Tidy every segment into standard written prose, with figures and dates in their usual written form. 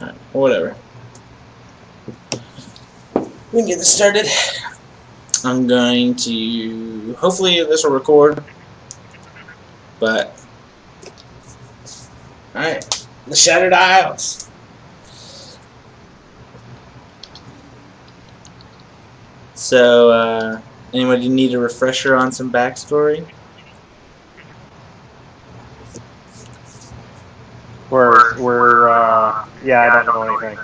Alright, whatever. We can get this started. I'm going to... Hopefully this will record. But... Alright. The Shattered Isles. So, anybody need a refresher on some backstory? Yeah, I don't know anything.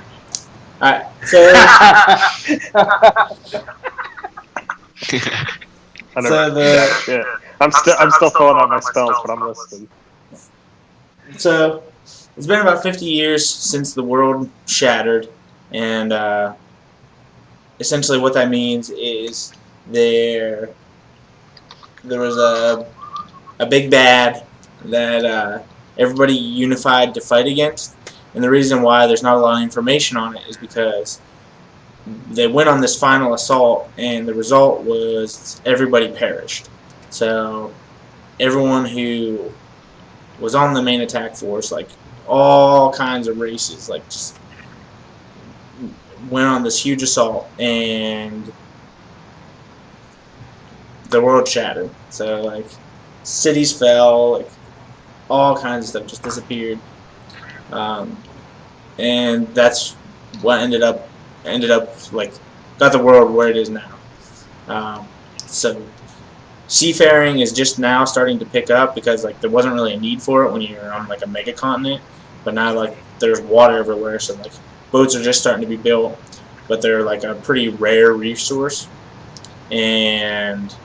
Alright, so... I'm still filling out my spells, but I'm listening. So, it's been about 50 years since the world shattered, and essentially what that means is there was a big bad that everybody unified to fight against, and the reason why there's not a lot of information on it is because they went on this final assault, and the result was everybody perished. So everyone who was on the main attack force, like all kinds of races, like just went on this huge assault, and the world shattered. So like cities fell, like all kinds of stuff just disappeared, and that's what ended up like got the world where it is now. So seafaring is just now starting to pick up because like there wasn't really a need for it when you're on like a mega continent, but now like there's water everywhere, so like boats are just starting to be built, but they're like a pretty rare resource, and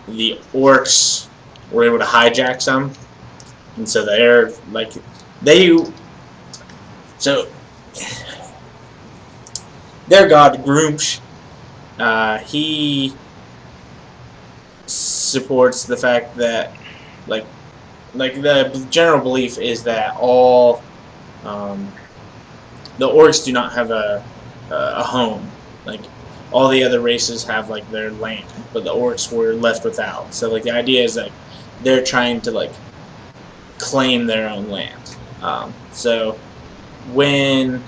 the orcs were able to hijack some, and so they're like so their god Groomsh, he supports the fact that like the general belief is that all the orcs do not have a home. Like all the other races have like their land, but the orcs were left without. So like the idea is that they're trying to like claim their own land. So when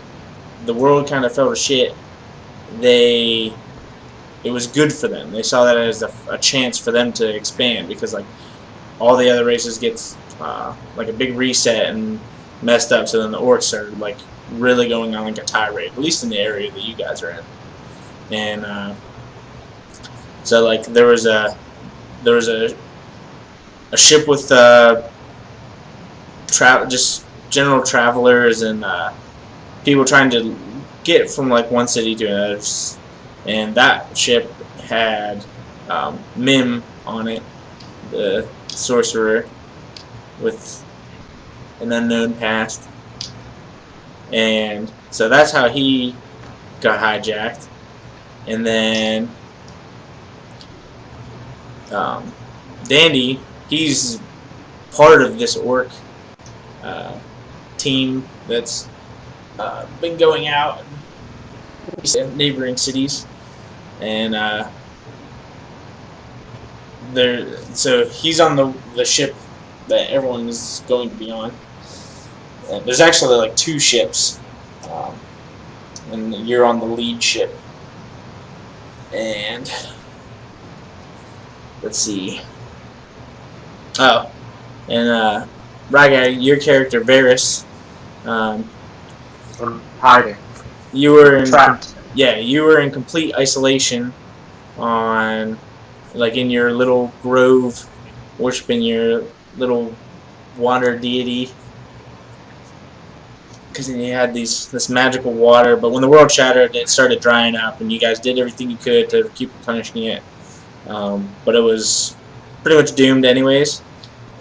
the world kind of fell to shit, it was good for them. They saw that as a chance for them to expand, because like all the other races gets like a big reset and messed up. So then the orcs are like really going on like a tirade, at least in the area that you guys are in. And so like there was a ship with just general travelers and people trying to get from like one city to another, and that ship had Mim on it, the sorcerer with an unknown past, and so that's how he got hijacked. And then Dandy, he's part of this orc team that's been going out in neighboring cities, and so he's on the ship that everyone is going to be on. There's actually like two ships, and you're on the lead ship. And let's see. Oh, and Raga, your character Varis, I'm hiding. you were trapped. You were in complete isolation on, like, in your little grove, worshiping your little water deity, because you had this magical water. But when the world shattered, it started drying up, and you guys did everything you could to keep replenishing it, but it was pretty much doomed anyways.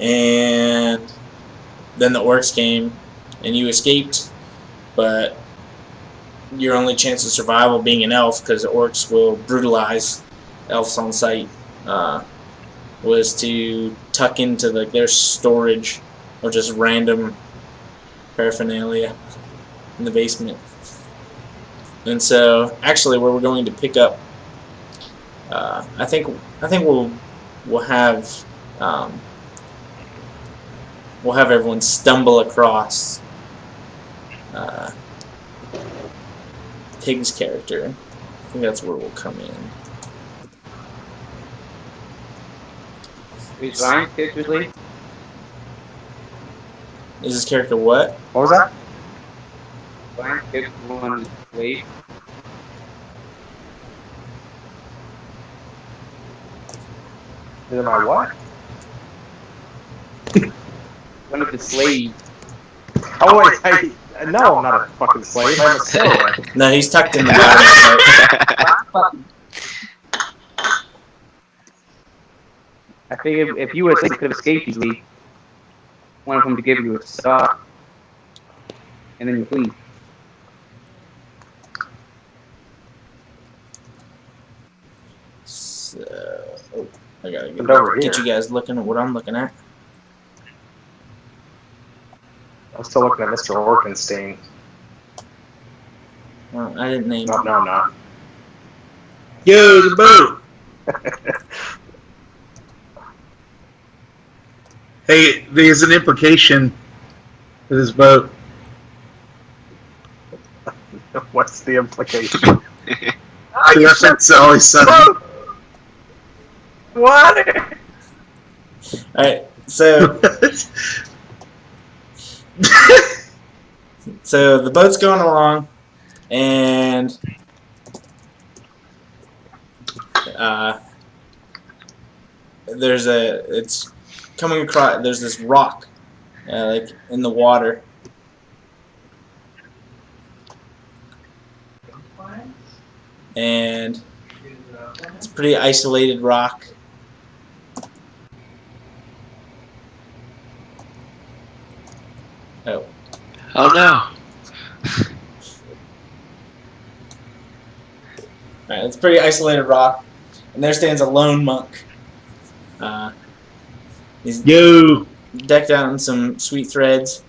And then the orcs came, and you escaped, but your only chance of survival, being an elf, because orcs will brutalize elves on sight, was to tuck into like their storage of just random paraphernalia in the basement. And so actually where we're going to pick up, I think we'll have everyone stumble across uh, Pig's character. I think that's where we'll come in. Is Ryan's character late? Is his character what? What was that? Ryan's character one late. Is it my what? One of the slaves. Oh wait, no, I'm not a fucking slave. I'm a stowaway. No, he's tucked in the bottom. I figured if you were asleep, you could have escaped easily. One of them to give you a stop. And then you flee. So, oh, I gotta It's over get here. you guys looking at what I'm looking at. I'm still looking at Mr. Orkenstein. Well, I didn't name No, him. no, I'm not. Yo, the boat. Hey, there's an implication for this boat. What's the implication? The reference Always Sunny. Water! Alright, so the boat's going along, and it's coming across. There's this rock, like in the water, and it's a pretty isolated rock. Oh. Oh no. Alright, it's a pretty isolated rock, and there stands a lone monk. He's Yo. decked out in some sweet threads,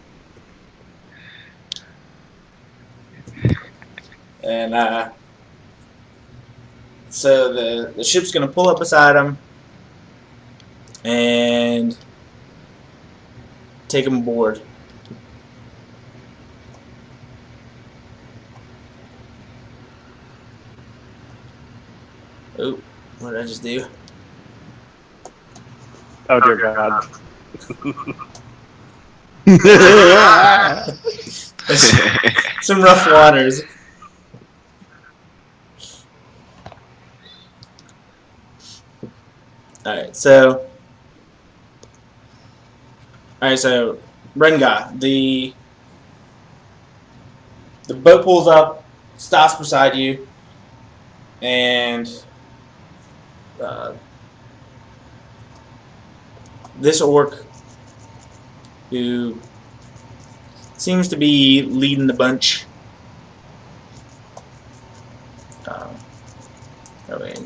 and so the ship's gonna pull up beside him and take him aboard. Oh, what did I just do? Oh dear God. Some rough waters. Alright, so Rengaw, the boat pulls up, stops beside you, and this orc, who seems to be leading the bunch. Oh wait.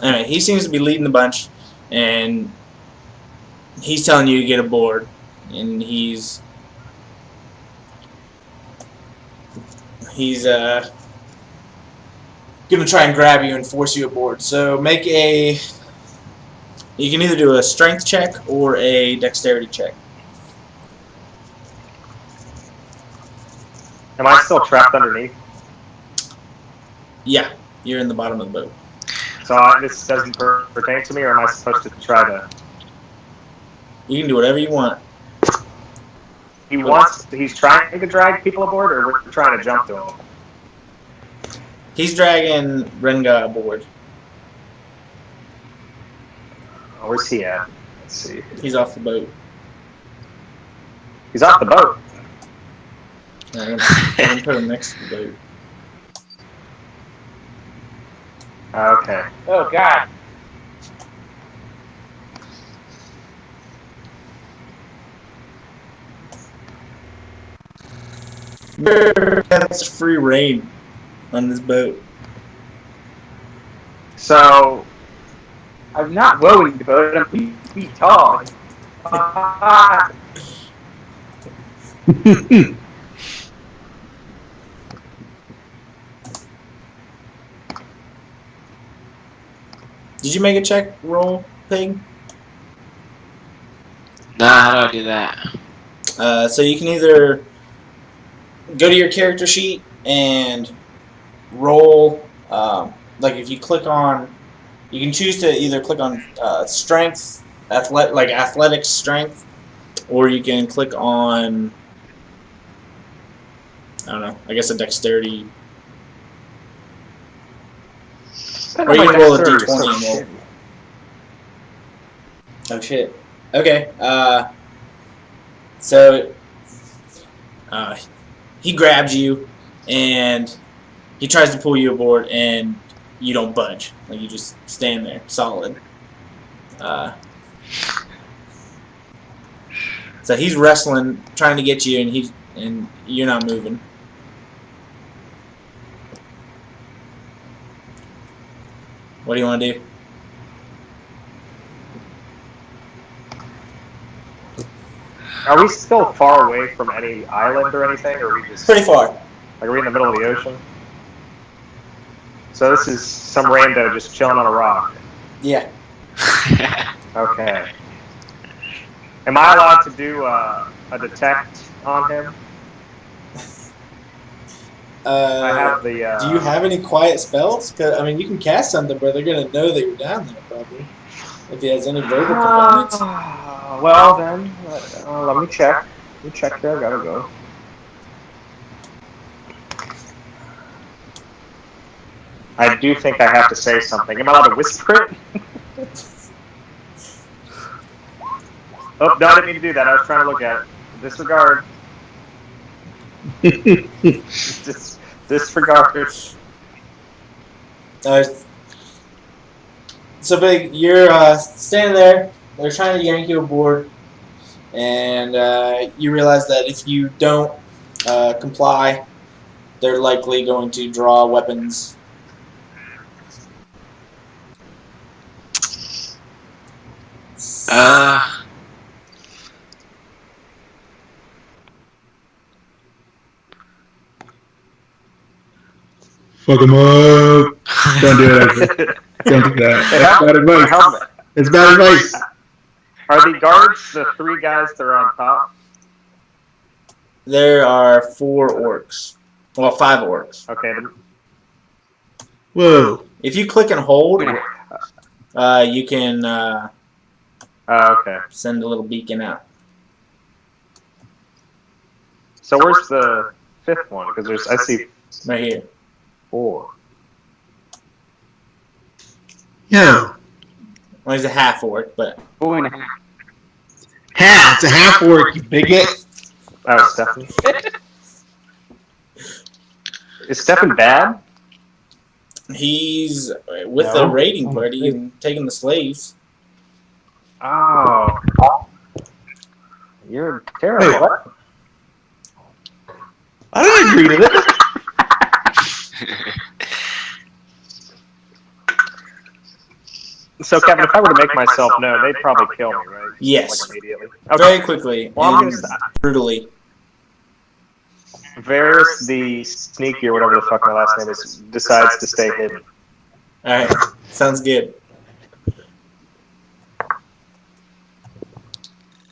Anyway, he seems to be leading the bunch, and he's telling you to get aboard, and he's gonna try and grab you and force you aboard. So make a. You can either do a strength check or a dexterity check. Am I still trapped underneath? Yeah, you're in the bottom of the boat. So this doesn't pertain to me, or am I supposed to try to... You can do whatever you want. He's trying to drag people aboard, or we're trying to jump to him? He's dragging Rengaw aboard. Oh, where's he at? Let's see. He's off the boat. He's off the boat. I'm gonna put him next to the boat. Okay. Oh God. That's free reign on this boat. So, I'm not rowing the boat. I'm 3 feet tall. Did you make a check roll, Pig? Nah, how do I do that? So you can either go to your character sheet and roll. Like if you click on, you can choose to either click on strength, athletic strength, or you can click on, I don't know, I guess a dexterity. Or you can roll a d20 and roll. Oh shit. Okay. So he grabs you and he tries to pull you aboard, and you don't budge. Like you just stand there, solid. So he's wrestling, trying to get you, and you're not moving. What do you want to do? Are we still far away from any island or anything, or are we just Pretty far. like are we in the middle of the ocean? So this is some rando just chilling on a rock. Yeah. Okay. Am I allowed to do a detect on him? I have the. Do you have any quiet spells? 'Cause, I mean, you can cast something, but they're gonna know that you're down there probably. If he has any verbal components. Well then, let me check. Let me check here. I gotta go. I do think I have to say something. Am I allowed to whisper it? Oh, no, I didn't mean to do that. I was trying to look at it. Disregard. Disregard. So Big, you're standing there. They're trying to yank you aboard, and you realize that if you don't comply, they're likely going to draw weapons. Fuck him up. Don't do that. Don't do that. That's bad advice. It's bad advice. Are the guards the three guys that are on top? There are 4 orcs. Well, 5 orcs. Okay. Whoa. If you click and hold, you can Okay. send a little beacon out. So where's the 5th one? Because I see Right here. 4. Yo. Well, he's a half orc, but 4.5. It's a half orc, you bigot. Oh, Stefan. Is Stefan bad? he's with the raiding party and taking the slaves. Oh. You're terrible. Wait, I didn't agree to this. So, Kevin, if I were to make myself known, they'd probably kill me, right? Yes. Like immediately. Very quickly Well, I'm and gonna brutally. Varis, the sneaky or whatever the fuck my last name is, decides to stay hidden. Alright, sounds good.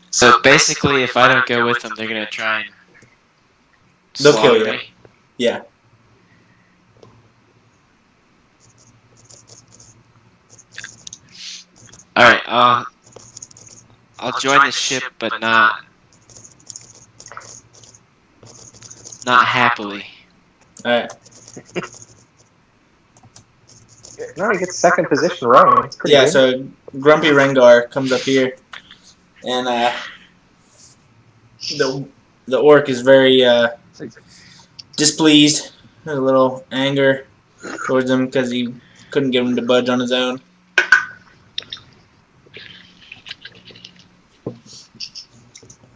So basically, if I don't go with them, they're gonna try and They'll kill slaughter you. me. Yeah. All right, I'll join the ship, but not happily. Alright. No, he gets second position rowing. It's pretty Yeah, good. so Grumpy Rengaw comes up here, and the orc is very displeased. There's a little anger towards him because he couldn't get him to budge on his own.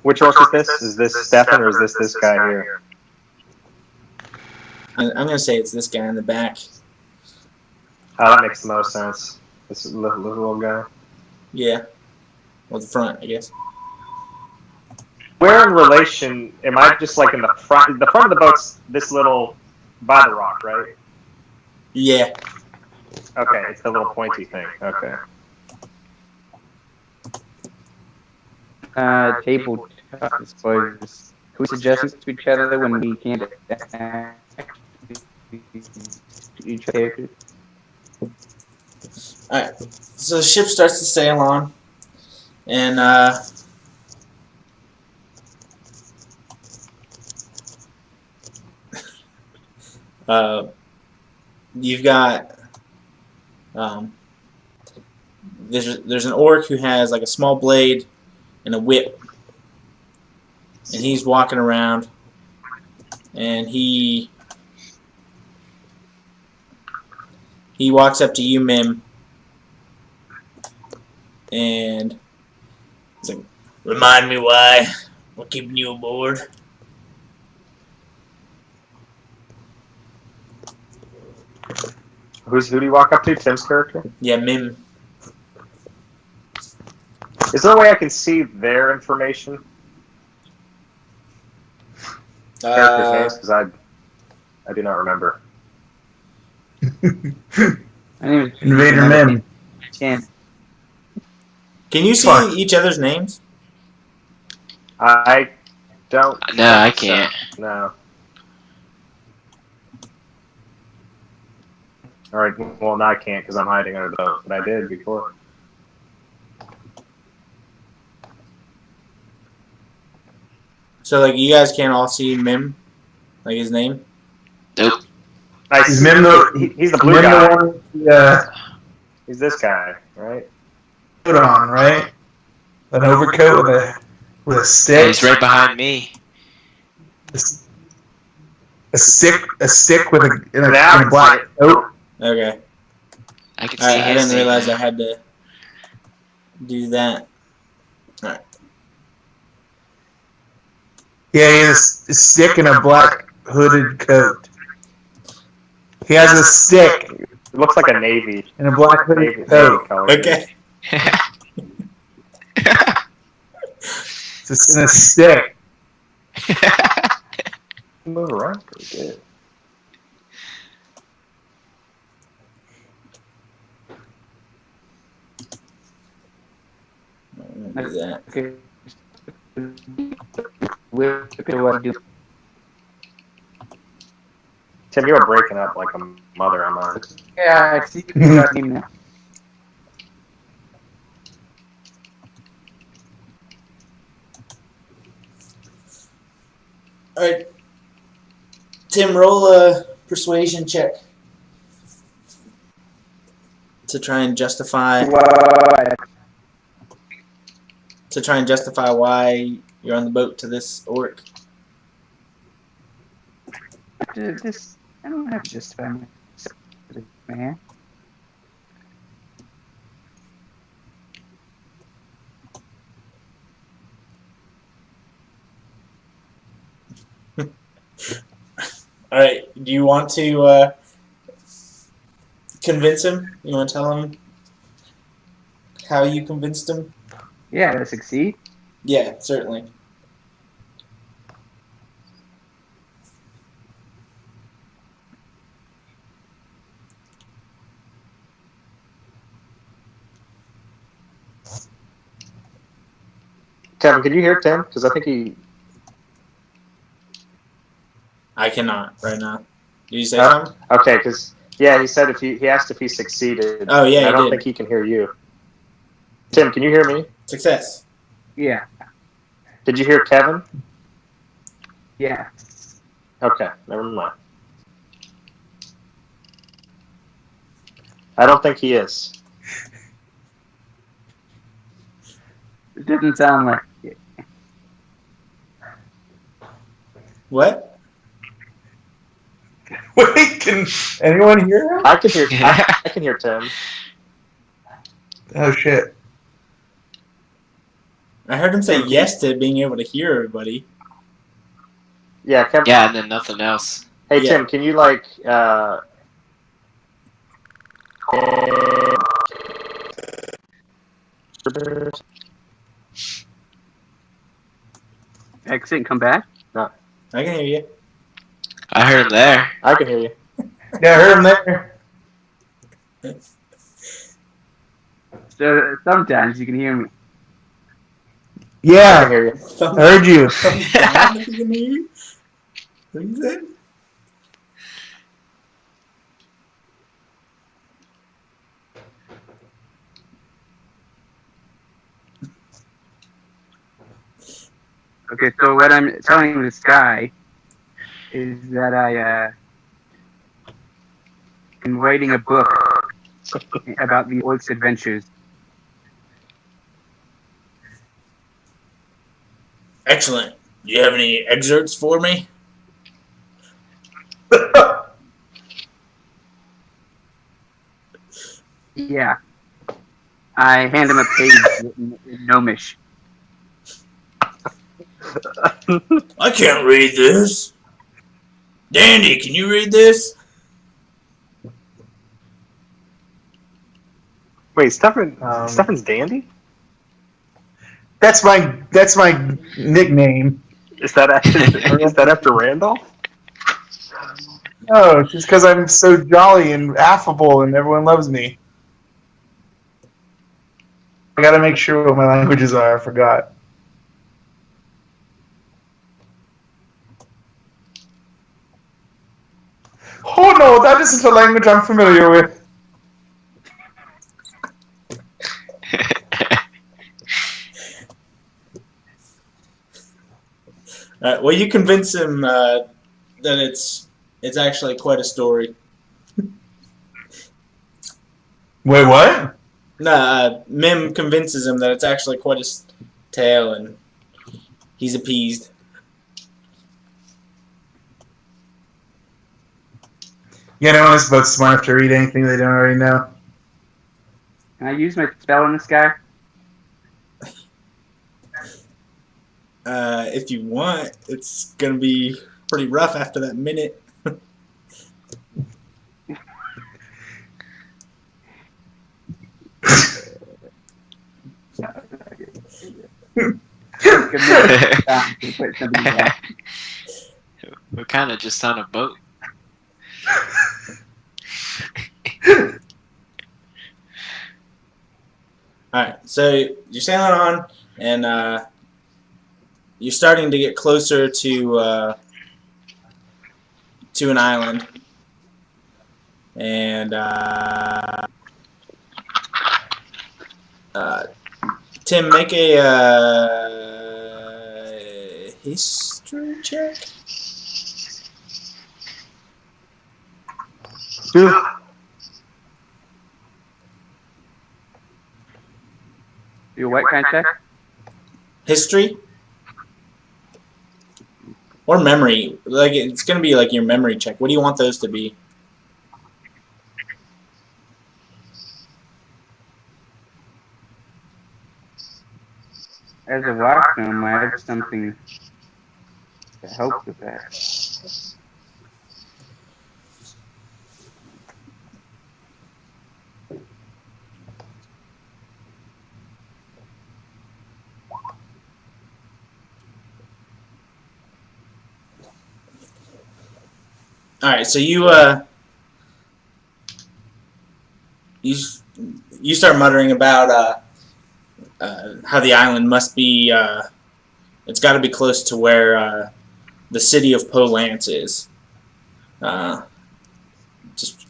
Which orc is this? Is this Stefan or is this guy here? I'm going to say it's this guy in the back. Oh, that makes the most sense. This little guy. Yeah. Well, the front, I guess. Where in relation am I just like in the front? The front of the boat's this little by the rock, right? Yeah. Okay, it's the little pointy thing. Okay. tabletop displays. Can we suggest things to each other when we can't actually each character? Alright, so the ship starts to sail on, and you've got there's an orc who has like a small blade and a whip, and he's walking around, and he walks up to you, Mim, and he's like, "Remind me why we're keeping you aboard." Who do you walk up to? Tim's character? Yeah, Mim. Is there a way I can see their information? Characters' names? Because I do not remember. Invader Mim. Can Can you see Fuck. each other's names? I don't. No, I can't. No. All right. Well, now I can't because I'm hiding under the boat, but I did before. So like you guys can't all see Mim, like his name. Nope. Nice. Is Mim He's the blue Mim guy. the one with He's this guy, right? coat on, right? An overcoat with a Yeah, stick. he's right behind me. A stick with in a Now black coat. Okay. I can see I his didn't name realize now. I had to do that. Alright. Yeah, he has a stick and a black hooded coat. He has a stick It looks like a navy. and a black Navy, hooded coat. color. Okay. It's in a stick. Move around pretty good. I'm gonna do that. okay. What do? Tim, you are breaking up like a mother on Mars. Yeah, I see your name now. Alright. Tim, roll a persuasion check to try and justify What? why you're on the boat to this orc. This I don't have to justify myself, man. Alright, do you want to convince him? You want to tell him how you convinced him? Yeah, to succeed. Yeah, certainly. Kevin, can you hear Tim? Because I think he. I cannot right now. Did you say something? Okay, because yeah, he said he asked if he succeeded. Oh, yeah, and I he don't did. think he can hear you. Tim, can you hear me? Success. Yeah, Did you hear Kevin? yeah. Okay, never mind. I don't think he is. It doesn't sound like it. What? Wait, can anyone hear him? I can hear. I can hear Tim. Oh shit. I heard him say yes to being able to hear everybody. Yeah, Kevin. Yeah, and then nothing else. Hey Yeah. Tim, can you like? Exit and come back. I can hear you. I heard him there. I can hear you. Yeah, I heard him there. So sometimes you can hear me. Yeah, hear you. I heard you. Thumbs down if you can hear you. What you said? Okay, so what I'm telling this guy is that am writing a book about the orc's adventures. Excellent. Do you have any excerpts for me? Yeah. I hand him a page written in Gnomish. I can't read this. Dandy, can you read this? Wait, Stefan. Um, Stefan's Dandy? That's my nickname. Is that after Randolph? No, it's just because I'm so jolly and affable and everyone loves me. I gotta make sure what my languages are. I forgot. Oh no, that isn't a language I'm familiar with. Well, you convince him that it's actually quite a story. Wait, what? Mim convinces him that it's actually quite a tale, and he's appeased. Yeah, no one's but smart enough to read anything they don't already know. Can I use my spell on this guy? If you want, it's gonna be pretty rough after that minute. We're kind of just on a boat. Alright, so you're sailing on, and you're starting to get closer to an island. And Tim, make a history check. Do what kind of check? History? Or memory. Like, it's gonna be like your memory check. What do you want those to be? As a rock gnome, I have something to help with that. Alright, so you start muttering about how the island must be, it's got to be close to where the city of Polance is. Just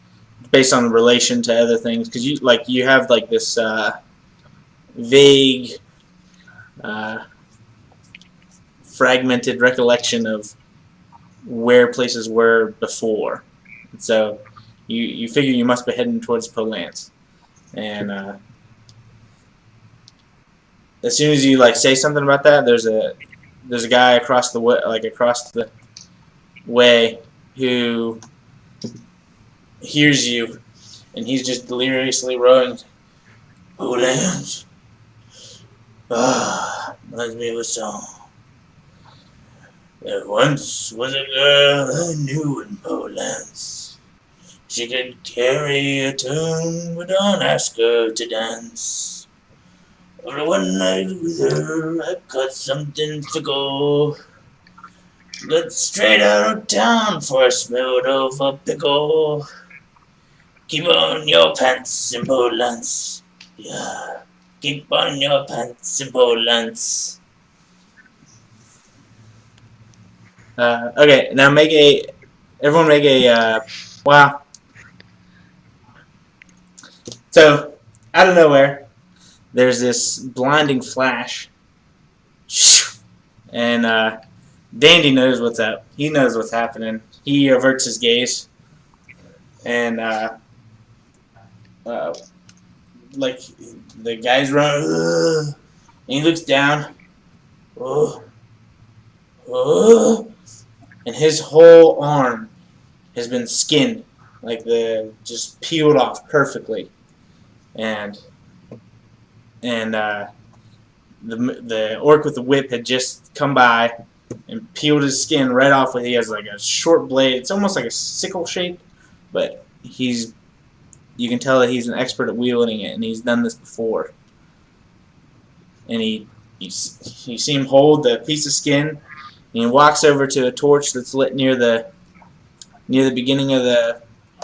based on relation to other things, because you have like this vague, fragmented recollection of where places were before. So you figure you must be heading towards Polance, and as soon as you say something about that, there's a guy across the way who hears you, and he's just deliriously rowing. Polance. Reminds me of a song. There once was a girl I knew in Polance. She could carry a tune, but don't ask her to dance. But one night with her, I caught something fickle. Got straight out of town for a smelled of a pickle. Keep on your pants in Polance. Yeah, keep on your pants in Polance. Okay, now everyone make a, wow. So, out of nowhere, there's this blinding flash. And, Dandy knows what's up. He knows what's happening. He averts his gaze. And, like, the guys run, and he looks down. And his whole arm has been skinned, like just peeled off perfectly, and the orc with the whip had just come by and peeled his skin right off. He has like a short blade. It's almost like a sickle shape, but you can tell that he's an expert at wielding it, and he's done this before. And you see him hold the piece of skin, and he walks over to a torch that's lit near the beginning of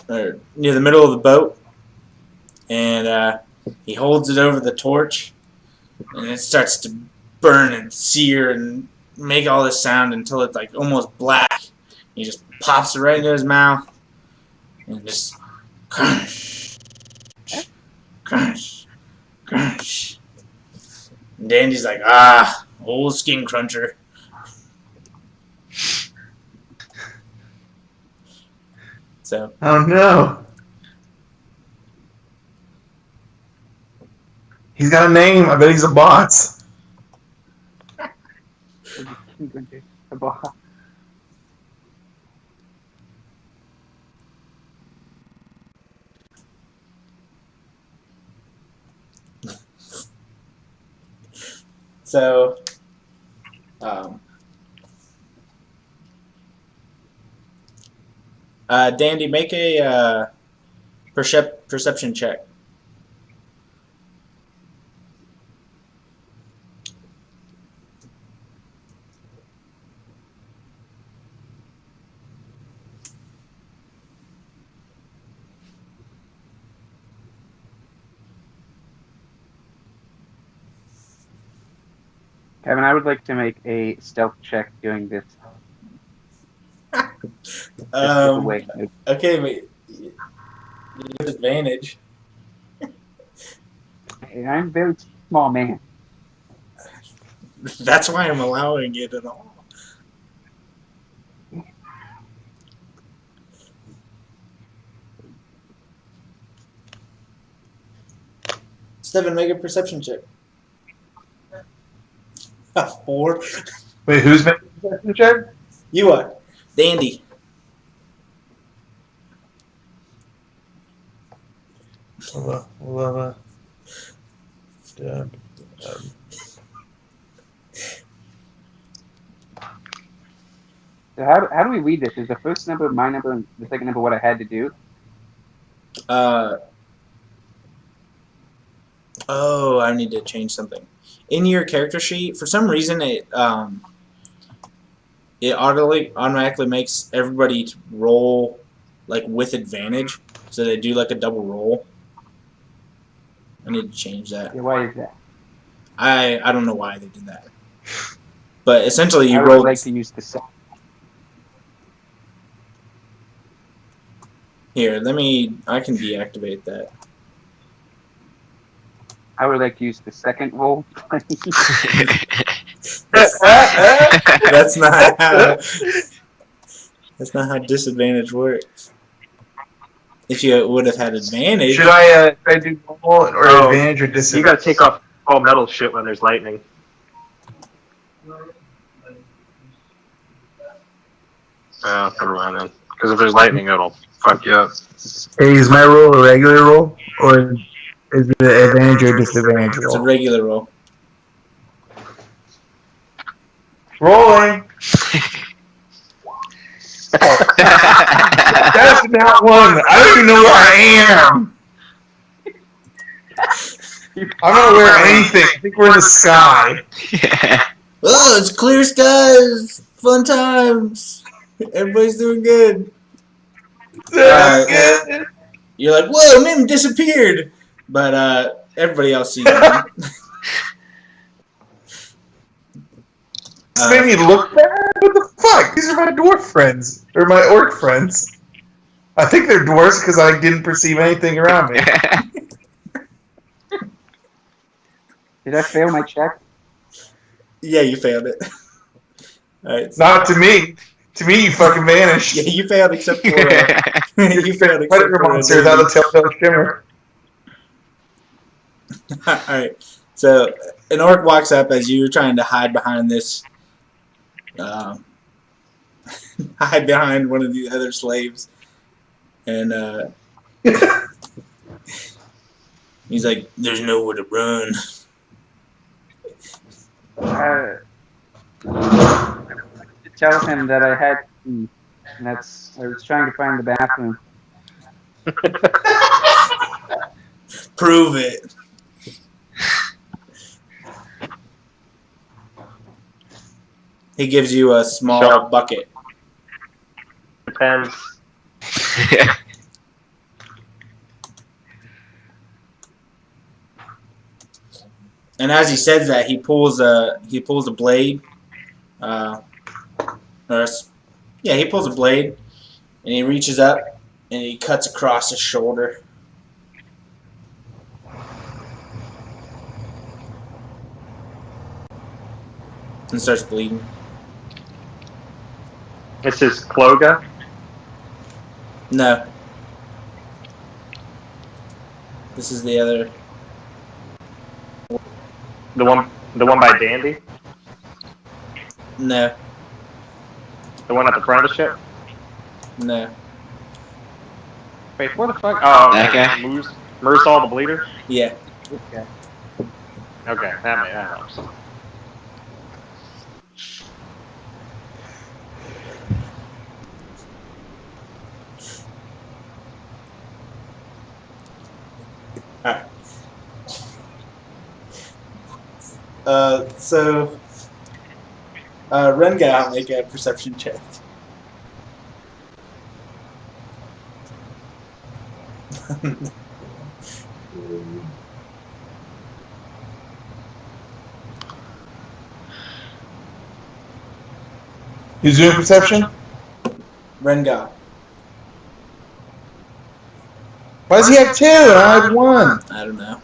near the middle of the boat, and he holds it over the torch, and it starts to burn and sear and make all this sound until it's like almost black. He just pops it right into his mouth, and just crunch, crunch, crunch. And Dandy's like, ah, old skin cruncher. So. Oh no. He's got a name. I bet he's a boss. So, Dandy, make a perception check. Kevin, I would like to make a stealth check doing this. Okay, but you have advantage. I'm a very small man. That's why I'm allowing it at all. Steven, make a perception check. 4. Wait, who's making the perception check? You are. Dandy. So how do we read this? Is the first number my number and the second number what I had to do? Oh, I need to change something. In your character sheet, for some reason, it automatically makes everybody roll like with advantage, so they do like a double roll. I need to change that. Yeah, why is that? I don't know why they did that, but essentially you I roll. would like to use the second. Here, I can deactivate that. I would like to use the second roll. That's not how disadvantage works. If you would have had advantage. Should I do normal or advantage or disadvantage? You gotta take off all metal shit when there's lightning. Never mind then. Because if there's lightning, it'll fuck you up. Hey, is my roll a regular roll? Or is it an advantage or disadvantage roll? It's a regular roll. Rolling. That's not one. I don't even know where I am. I'm not aware of anything. I think we're in the sky. Yeah. Oh, it's clear skies. Fun times. Everybody's doing good. Good. You're like, whoa, Mim disappeared. But everybody else sees him. This made me look bad. What the fuck? These are my dwarf friends or my orc friends. I think they're dwarves because I didn't perceive anything around me. Did I fail my check? Yeah, you failed it. All right. Not to me. To me, you fucking vanished. Yeah, you failed except for you failed except Predator for monster without the telltale shimmer. All right. So an orc walks up as you're trying to hide behind this, hide behind one of the other slaves, and he's like, "There's nowhere to run." Tell him that I had and that's I was trying to find the bathroom. Prove it. He gives you a small bucket. Depends. And as he says that, he pulls a blade. He pulls a blade, and he reaches up and he cuts across his shoulder. And starts bleeding. This is Cloga. No. This is the other. The one by Dandy. No. The one at the front of the ship. No. Wait, what the fuck? Oh, That guy? Mursal the Bleeder. Yeah. Okay. Okay, that helps. Alright. So Rengaw, make a perception check. Who's doing perception? Rengaw. Why does he have 2 and I have 1? I don't know.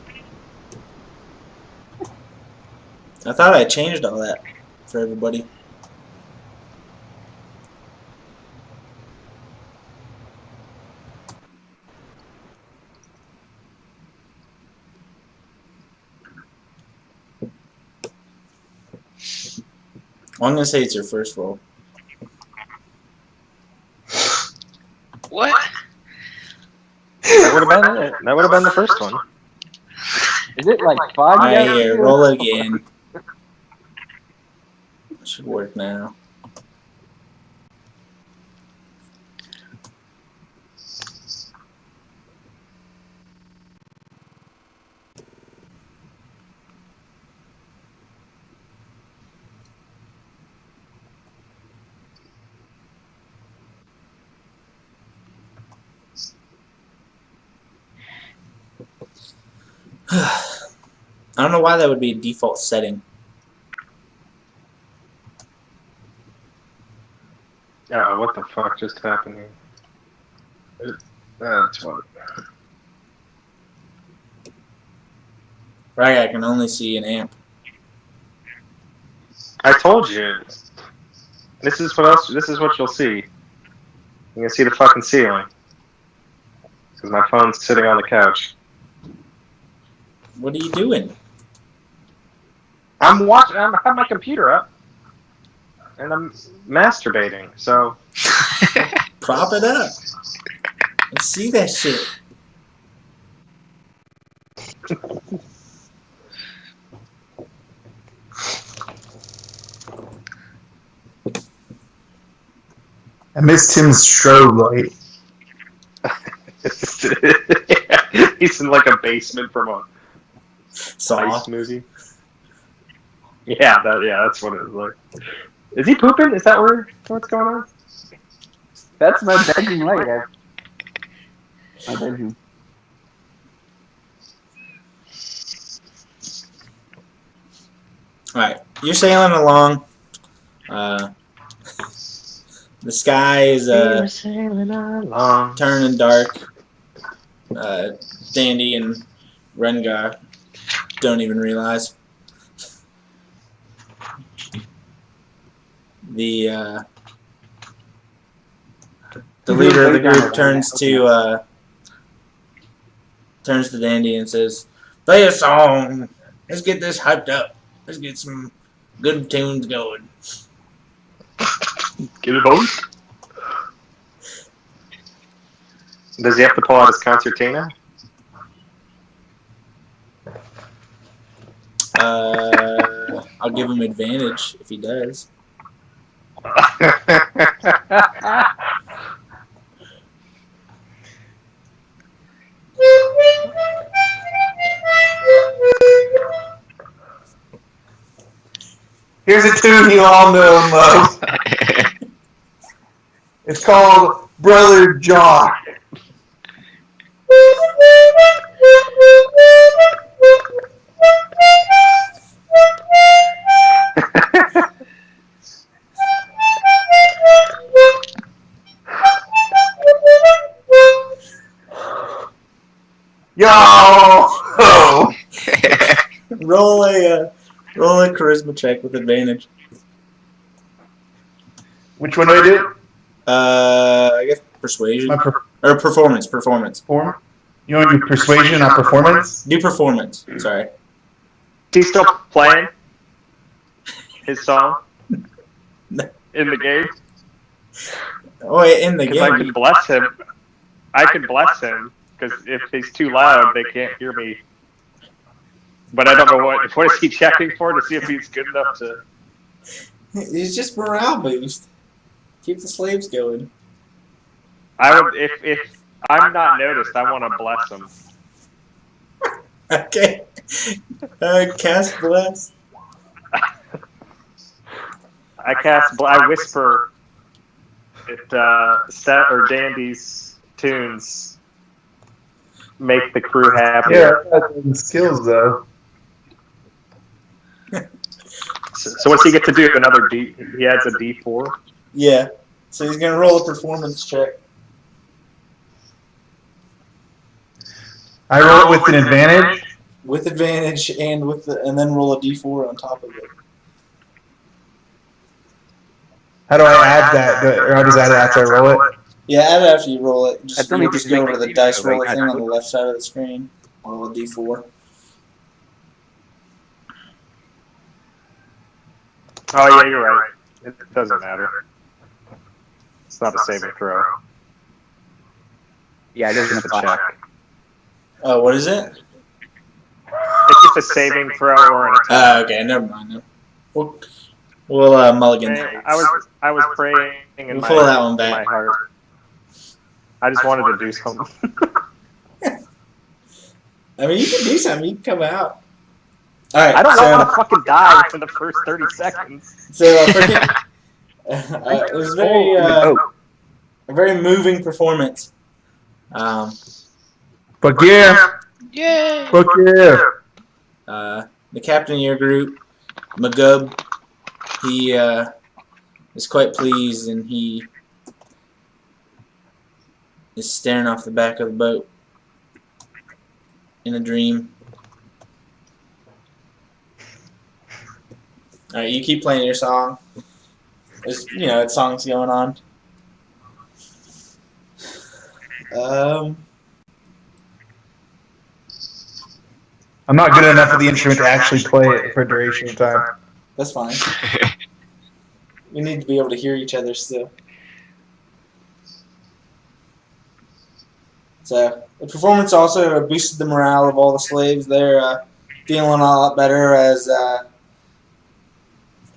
I thought I changed all that for everybody. I'm gonna say it's your first roll. What? That would have been it. That would have been the first one. Is it like 5? Alright, here, roll it again. Should work now. I don't know why that would be a default setting. Oh, what the fuck just happened here? That's what. Right, I can only see an amp. I told you. This is what else. This is what you'll see. You can see the fucking ceiling. Because my phone's sitting on the couch. What are you doing? I'm watching. I have my computer up, and I'm masturbating. So Prop it up. Let's see that shit. I missed Tim's strobe light. he's in like a basement from a Saw. Ice movie. Yeah, that's what it is like. Is he pooping? Is that what's going on? That's my bedroom light. My bedroom. Alright, you're sailing along. The sky is turning dark. Dandy and Rengaw don't even realize. The leader of the group turns to Dandy and says, "Play a song. Let's get this hyped up. Let's get some good tunes going." Get it on. Does he have to pull out his concertina? I'll give him advantage if he does. Here's a tune you all know and love. It's called Brother Jock. Yo! Roll a charisma check with advantage. Which one do I do? I guess persuasion or performance. Performance. You want to do persuasion, not performance? Do performance. Sorry. Is he still playing his song in the game? Oh, in the game. I could bless him. I could bless him because if he's too loud, they can't hear me. But I don't know what is he checking for to see if he's good enough to. He's just morale boost. Keep the slaves going. I would if I'm not noticed. I want to bless him. Okay. Cast bless. I whisper. It Set or Dandy's tunes make the crew happy. Yeah, that's skills though. So what's he get to do? Another D. He adds a D4. Yeah. So he's gonna roll a performance check. I roll it with an advantage. With advantage and then roll a d4 on top of it. How do I add that? Or how does that after I roll it? Yeah, add it after you roll it. I don't need to Just go make over the it dice easier, roller like, thing on the left side of the screen. Roll a d4. Oh yeah, you're right. It doesn't matter. It's not a saving throw. Yeah, it doesn't It's a apply. check. Oh, what is it? It's just a saving throw or an attack. Okay, never mind. No. We'll mulligan. Man, I was praying in We'll my, pull that one in back. my heart. I just wanted to do something. I mean, you can do something. You can come out. All right. I don't want to fucking die for the first 30 seconds. So it was a very moving performance. Fuck yeah! Yay! Fuck yeah! The captain of your group, Magub, he is quite pleased, and he is staring off the back of the boat in a dream. All right, you keep playing your song. There's, it's songs going on. I'm not good enough at the instrument to actually play it for a duration of time. That's fine. We need to be able to hear each other still. So the performance also boosted the morale of all the slaves. They're feeling a lot better as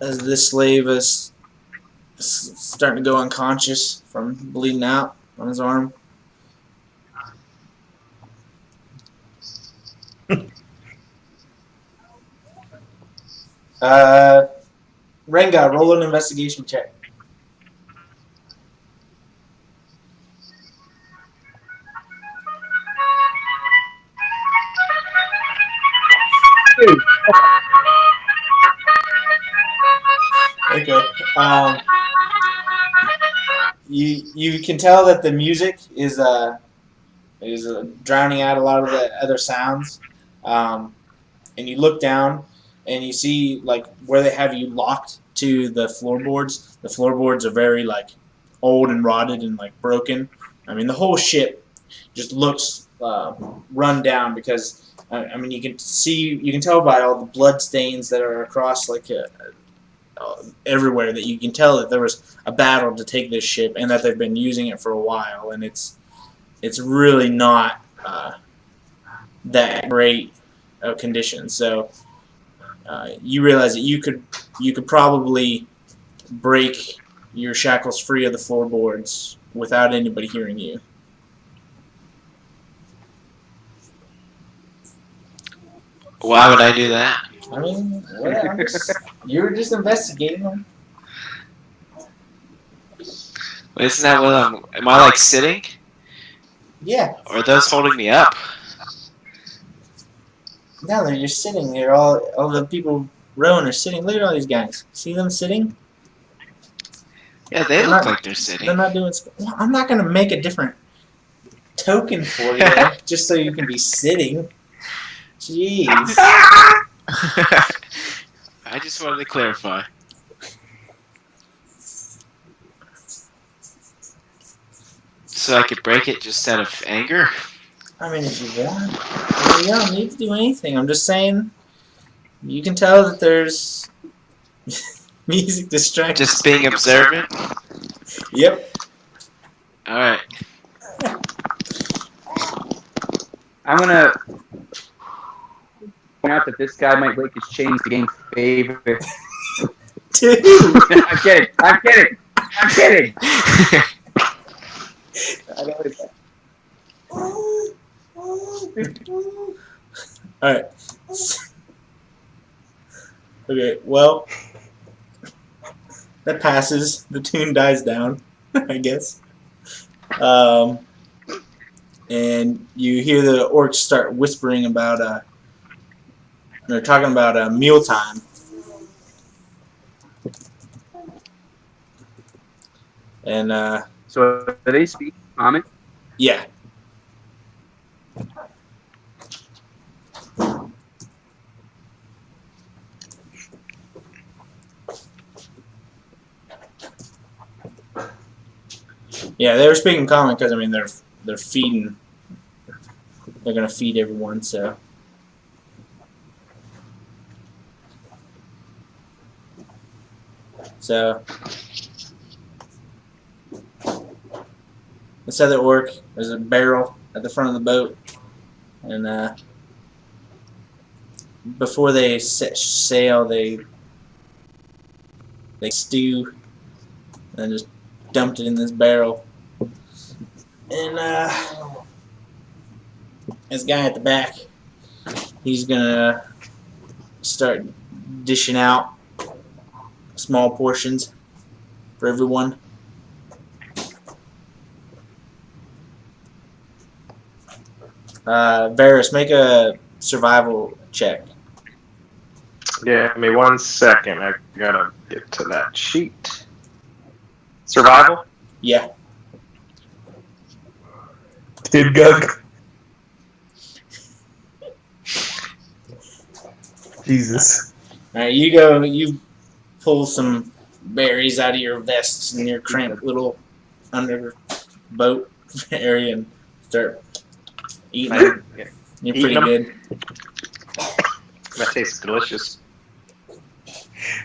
this slave is starting to go unconscious from bleeding out on his arm. Rengaw, roll an investigation check. Okay. You can tell that the music is drowning out a lot of the other sounds. And you look down and you see like where they have you locked to the floorboards. The floorboards are very like old and rotted and like broken. I mean, the whole ship just looks run down because I mean you can tell by all the blood stains that are across like everywhere that you can tell that there was a battle to take this ship and that they've been using it for a while, and it's really not that great of conditions. So you realize that you could probably break your shackles free of the floorboards without anybody hearing you. Why would I do that? I mean, you were just investigating them. Isn't that what am I like sitting? Yeah. Or are those holding me up? No, they're just sitting there. All the people rowing are sitting. Look at all these guys. See them sitting? Yeah, they look like they're sitting. They're not doing. Well, I'm not gonna make a different token for you just so you can be sitting. Jeez. I just wanted to clarify. So I could break it just out of anger? I mean, if you want. I mean, you don't need to do anything. I'm just saying, you can tell that there's music distraction. Just being observant? Yep. Alright. I'm gonna point out that this guy might break his chains to gain favor. Dude. I'm kidding. I'm kidding. I'm kidding. I know it's Alright. Okay, well, that passes. The tune dies down, I guess. And you hear the orcs start whispering about, they're talking about mealtime. And, so do they speak common? yeah. Yeah, they were speaking common because I mean they're feeding. They're gonna feed everyone, so. So this other orc, there's a barrel at the front of the boat, and before they set sail, they stew and just dumped it in this barrel. And this guy at the back, he's gonna start dishing out small portions for everyone. Varis, make a survival check. Yeah, give me 1 second. I gotta get to that sheet. Survival? Yeah. Did Gug. Jesus. Alright, you pull some berries out of your vests in your cramped little under boat area and start eating them. You're pretty good. That tastes delicious.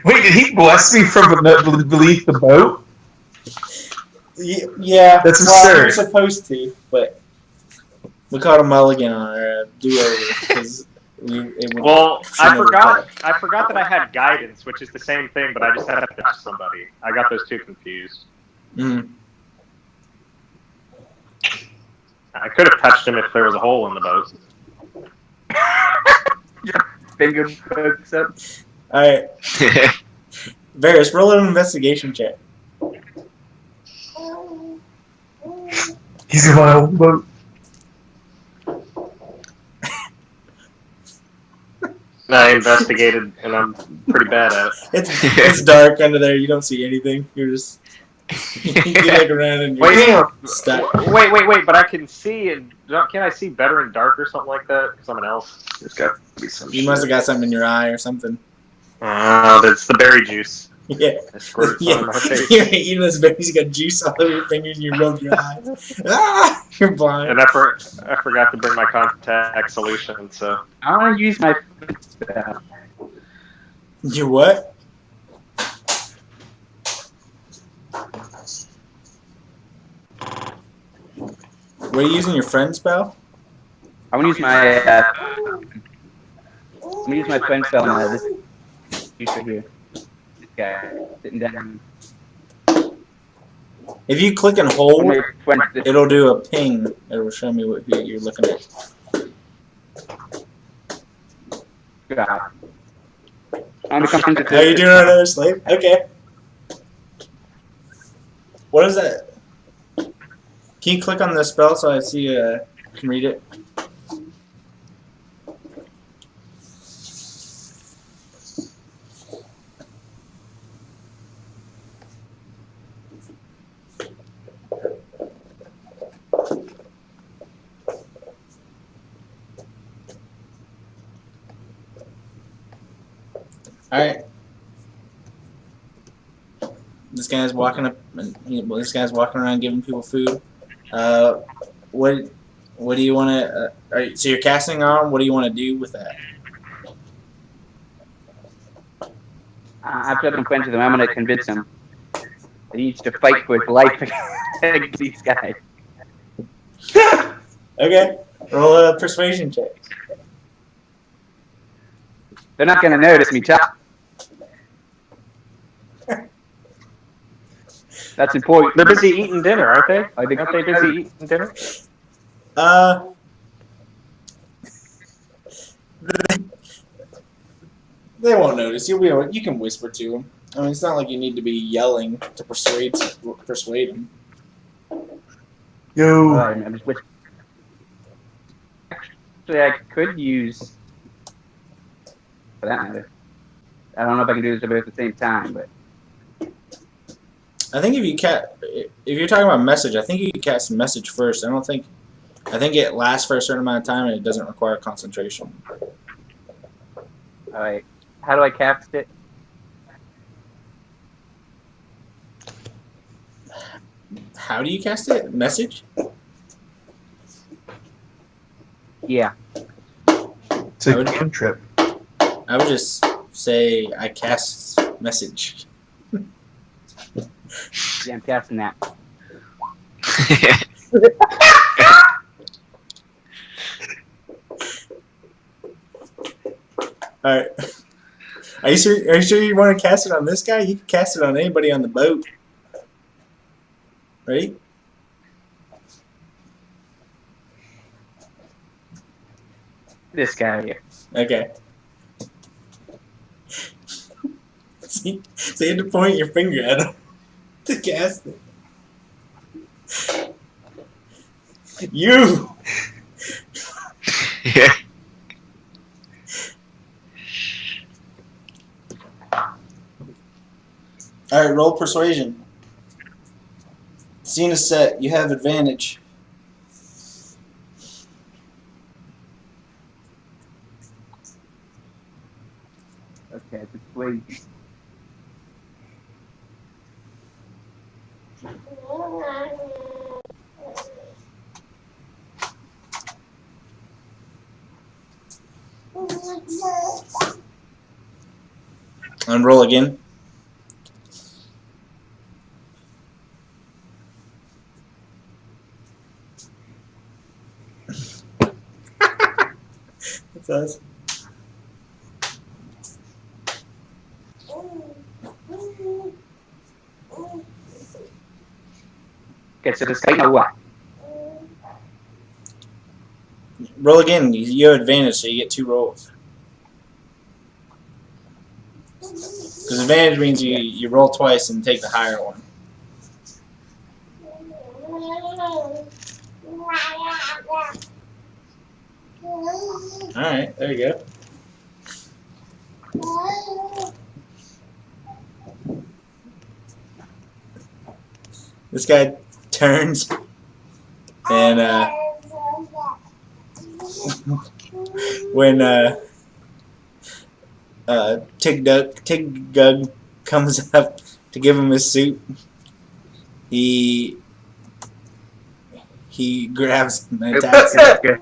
Wait, did he bless me from beneath the boat? Yeah, That's well, you're absurd. supposed to, but we caught a mulligan on our do-over because Well, I forgot that I had guidance, which is the same thing, but I just had to touch somebody. I got those two confused. Mm. I could have touched him if there was a hole in the boat. Finger pokes up. Alright. Varys, roll an investigation check. He's in my own boat. I investigated, and I'm pretty bad at it. It's dark under there. You don't see anything. You're just you look around and you're Wait, just stuck. wait, but I can see, and can I see better in dark or something like that? Because I'm an elf. There's got to be some You shit. must have got something in your eye or something. Oh, that's the berry juice. Yeah. I squirted some on my face. You're eating this berries, you got juice all over your fingers, and you rubbed your eyes. Ah! You're blind. And I forgot to bring my contact solution, so. I want to use my spell. You what? What are you using your friend spell? I want to use my. I'm gonna use my friend spell on this dude right here. This guy sitting down. If you click and hold, My friend, it'll do a ping. It'll show me what who you're looking at. guy. I'm become friends with How you doing, another slave? Okay. What is that? Can you click on the spell so I see can read it? Alright. This guy's walking up, and this guy's walking around giving people food. What do you want to? So you're casting on. What do you want to do with that? After I'm friends with him, I'm gonna convince him that he needs to fight for his life against these guys. Okay. Roll a persuasion check. They're not gonna notice me, Chop. That's important. They're busy eating dinner, aren't they? Aren't they busy eating dinner? They won't notice. You'll be able. You can whisper to them. I mean, it's not like you need to be yelling to persuade them. Yo. I'm just whispering. Actually, I could use. For that matter, I don't know if I can do this both at the same time, but I think if you're talking about message, I think you can cast message first. I think it lasts for a certain amount of time and it doesn't require concentration. all right. How do I cast it? How do you cast it? Message? Yeah. It's a cantrip. I would just say I cast message. Yeah, I'm casting that. Alright. Are you sure you want to cast it on this guy? You can cast it on anybody on the boat. Ready? This guy here. Okay. See, so you had to point your finger at him to cast it. You! Yeah. Alright, roll persuasion. Scene is set. You have advantage. Okay, persuade. And roll again. That's us. Okay, so this guy know what? Roll again. You have advantage, so you get 2 rolls. Because advantage means you roll twice and take the higher one. Alright, there you go. This guy turns and when Tig Gug comes up to give him his suit, he grabs him and attacks him.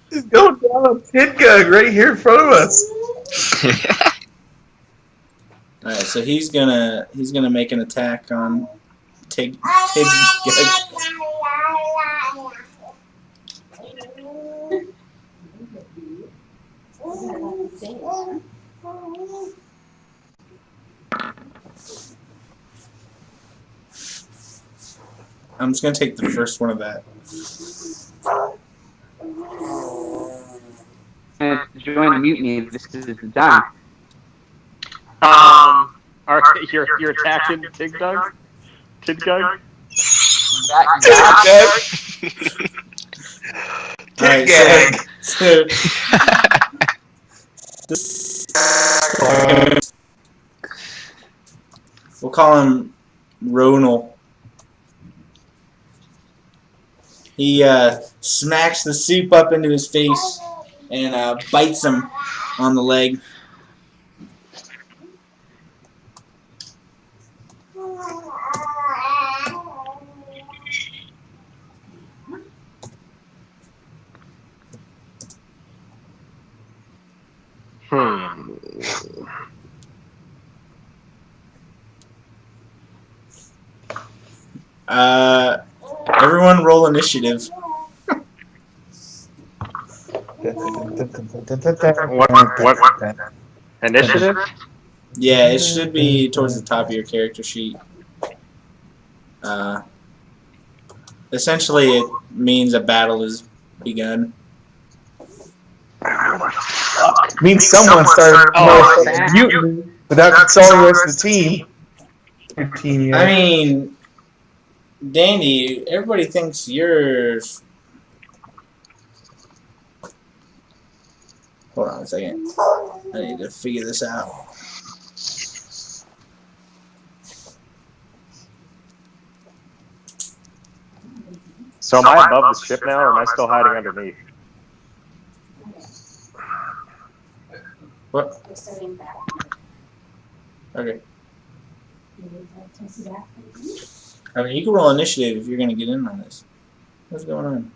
He's going down on Kid Gug right here in front of us. All right, so he's gonna make an attack on Tig Gug. I'm just gonna take the first one of that. And join the mutiny. This is the time. You're attacking Tig Gug? Tig Gug? Alright, so this, we'll call him Ronal. He smacks the soup up into his face and bites him on the leg. Everyone roll initiative. What? Initiative? Yeah, it should be towards the top of your character sheet. Essentially, it means a battle has begun. Means someone started mutiny without consulting the rest of the team. Your team, yeah. I mean, Dandy, everybody thinks you're... Hold on a second. I need to figure this out. So am I above the ship now, or am I still hiding underneath? What? Okay. I mean, you can roll initiative if you're going to get in on this. What's going on?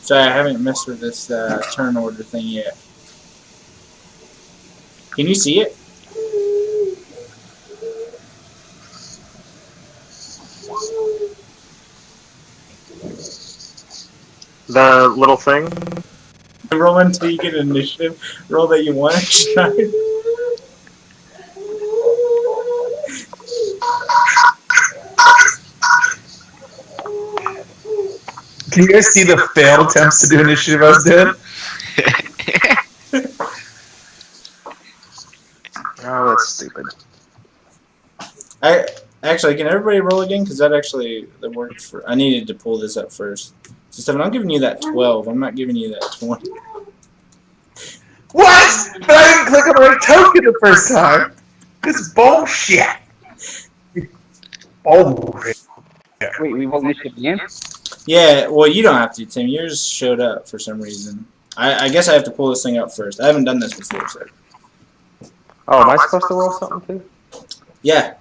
Sorry, I haven't messed with this turn order thing yet. Can you see it? The little thing? Roll until you get an initiative. Roll that you want to try. Can you guys see the failed attempts to do initiative I was doing? Oh, that's stupid. Actually, can everybody roll again? Because that worked for... I needed to pull this up first. So, Stephen, I'm giving you that 12. I'm not giving you that 20. What? But I didn't click on the right token the first time. This is bullshit. Bullshit. Wait, we rolled initiative again? Yeah, well, you don't have to, Tim. Yours showed up for some reason. I guess I have to pull this thing up first. I haven't done this before, so... Oh, am I supposed to roll something too? Yeah.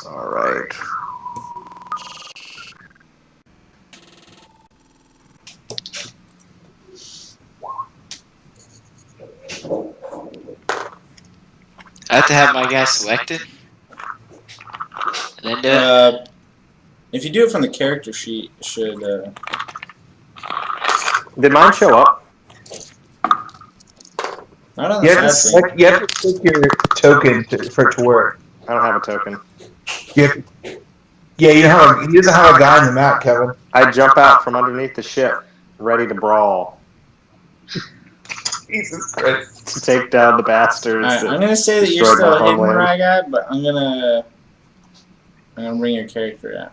Alright. I have to have my guy selected? And then do it? If you do it from the character sheet, it should... Did mine show up? Not on You the have side thing. you have to click your token for it to work. I don't have a token. Yeah, he doesn't have a guy on the map, Kevin. I jump out from underneath the ship. ready to brawl. Jesus Christ. To take down the bastards. Alright, that I'm gonna say that you're destroyed my still hidden, homeland. Rengaw, but I'm gonna bring your character out.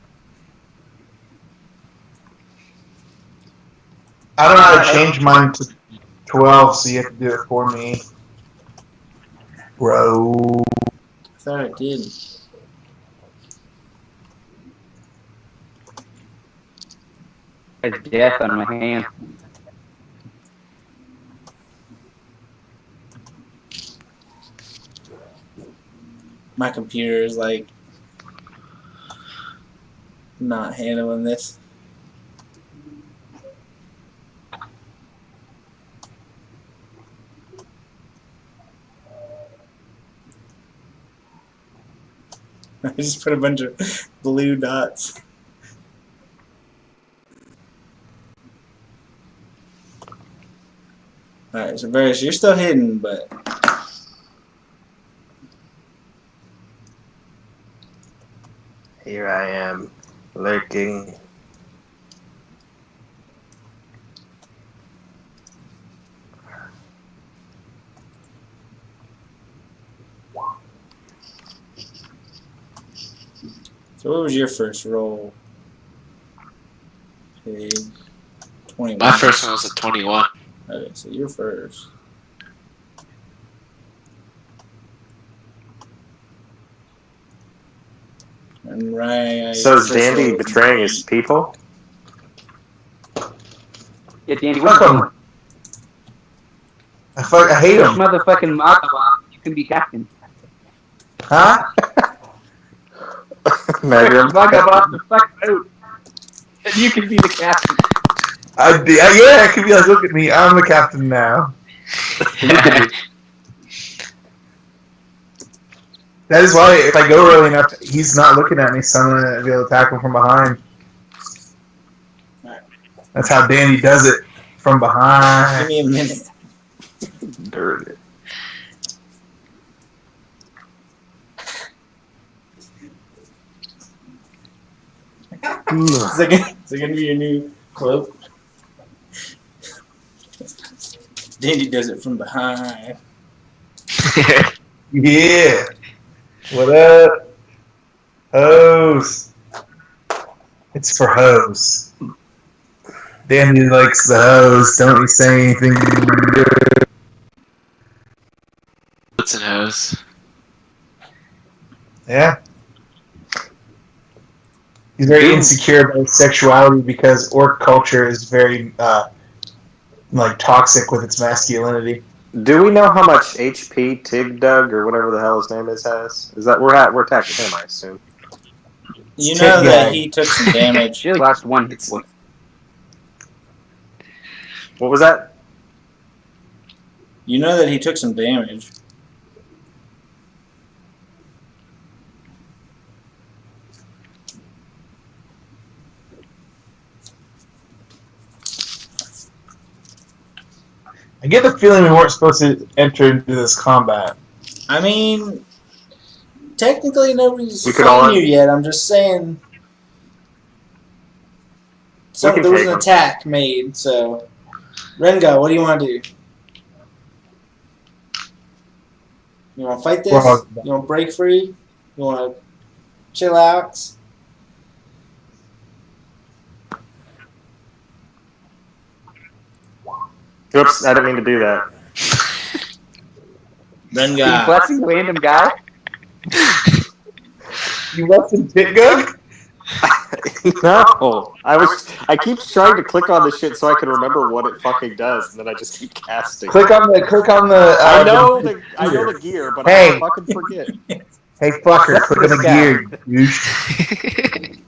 I don't know how to change mine to 12, so you have to do it for me. Bro. I thought I did. There's death on my hand. My computer is like not handling this. I just put a bunch of blue dots. Alright, so Varis, you're still hidden, but Here I am, lurking. so what was your first roll? Okay, 21. My first one was a 21. Okay, so you're first. And Ryan. So is Dandy betraying his people? Yeah, Dandy, Fuck what him. I hate Which him. motherfucking mob you can be captain? Huh? Megan. Vagabond the fuck out. And you can be the captain. Yeah, I could be like, look at me, I'm the captain now. That is why if I go early enough, he's not looking at me, so I'm going to be able to attack him from behind. That's how Danny does it, from Give behind. me a minute. Dirty. Is that gonna be your new quote? Dandy does it from behind. Yeah. What up? Hose. It's for hose. Danny likes the hose. Don't you say anything. What's an hose? Yeah. He's very insecure about his sexuality because orc culture is very like toxic with its masculinity. Do we know how much HP Tig Dug or whatever the hell his name is has? Is that we're attacking him, I assume. You Tit know that gag. he took some damage. She only lost one hit point. What was that? You know that he took some damage. I get the feeling we weren't supposed to enter into this combat. I mean, technically nobody's We could all- fighting you yet. I'm just saying. So can there was take an him. attack made. So, Rengaw, what do you want to do? You want to fight this? Well, You want to break free? You want to chill out? Oops, I didn't mean to do that. Are you Rengaw. blessing a random guy? You left in Pitgug? No, I keep trying to click on the shit so I can remember what it fucking does, and then I just keep casting. Click on the. I know the gear, but Hey. I fucking forget. Hey fucker, click on the This guy. gear, douche.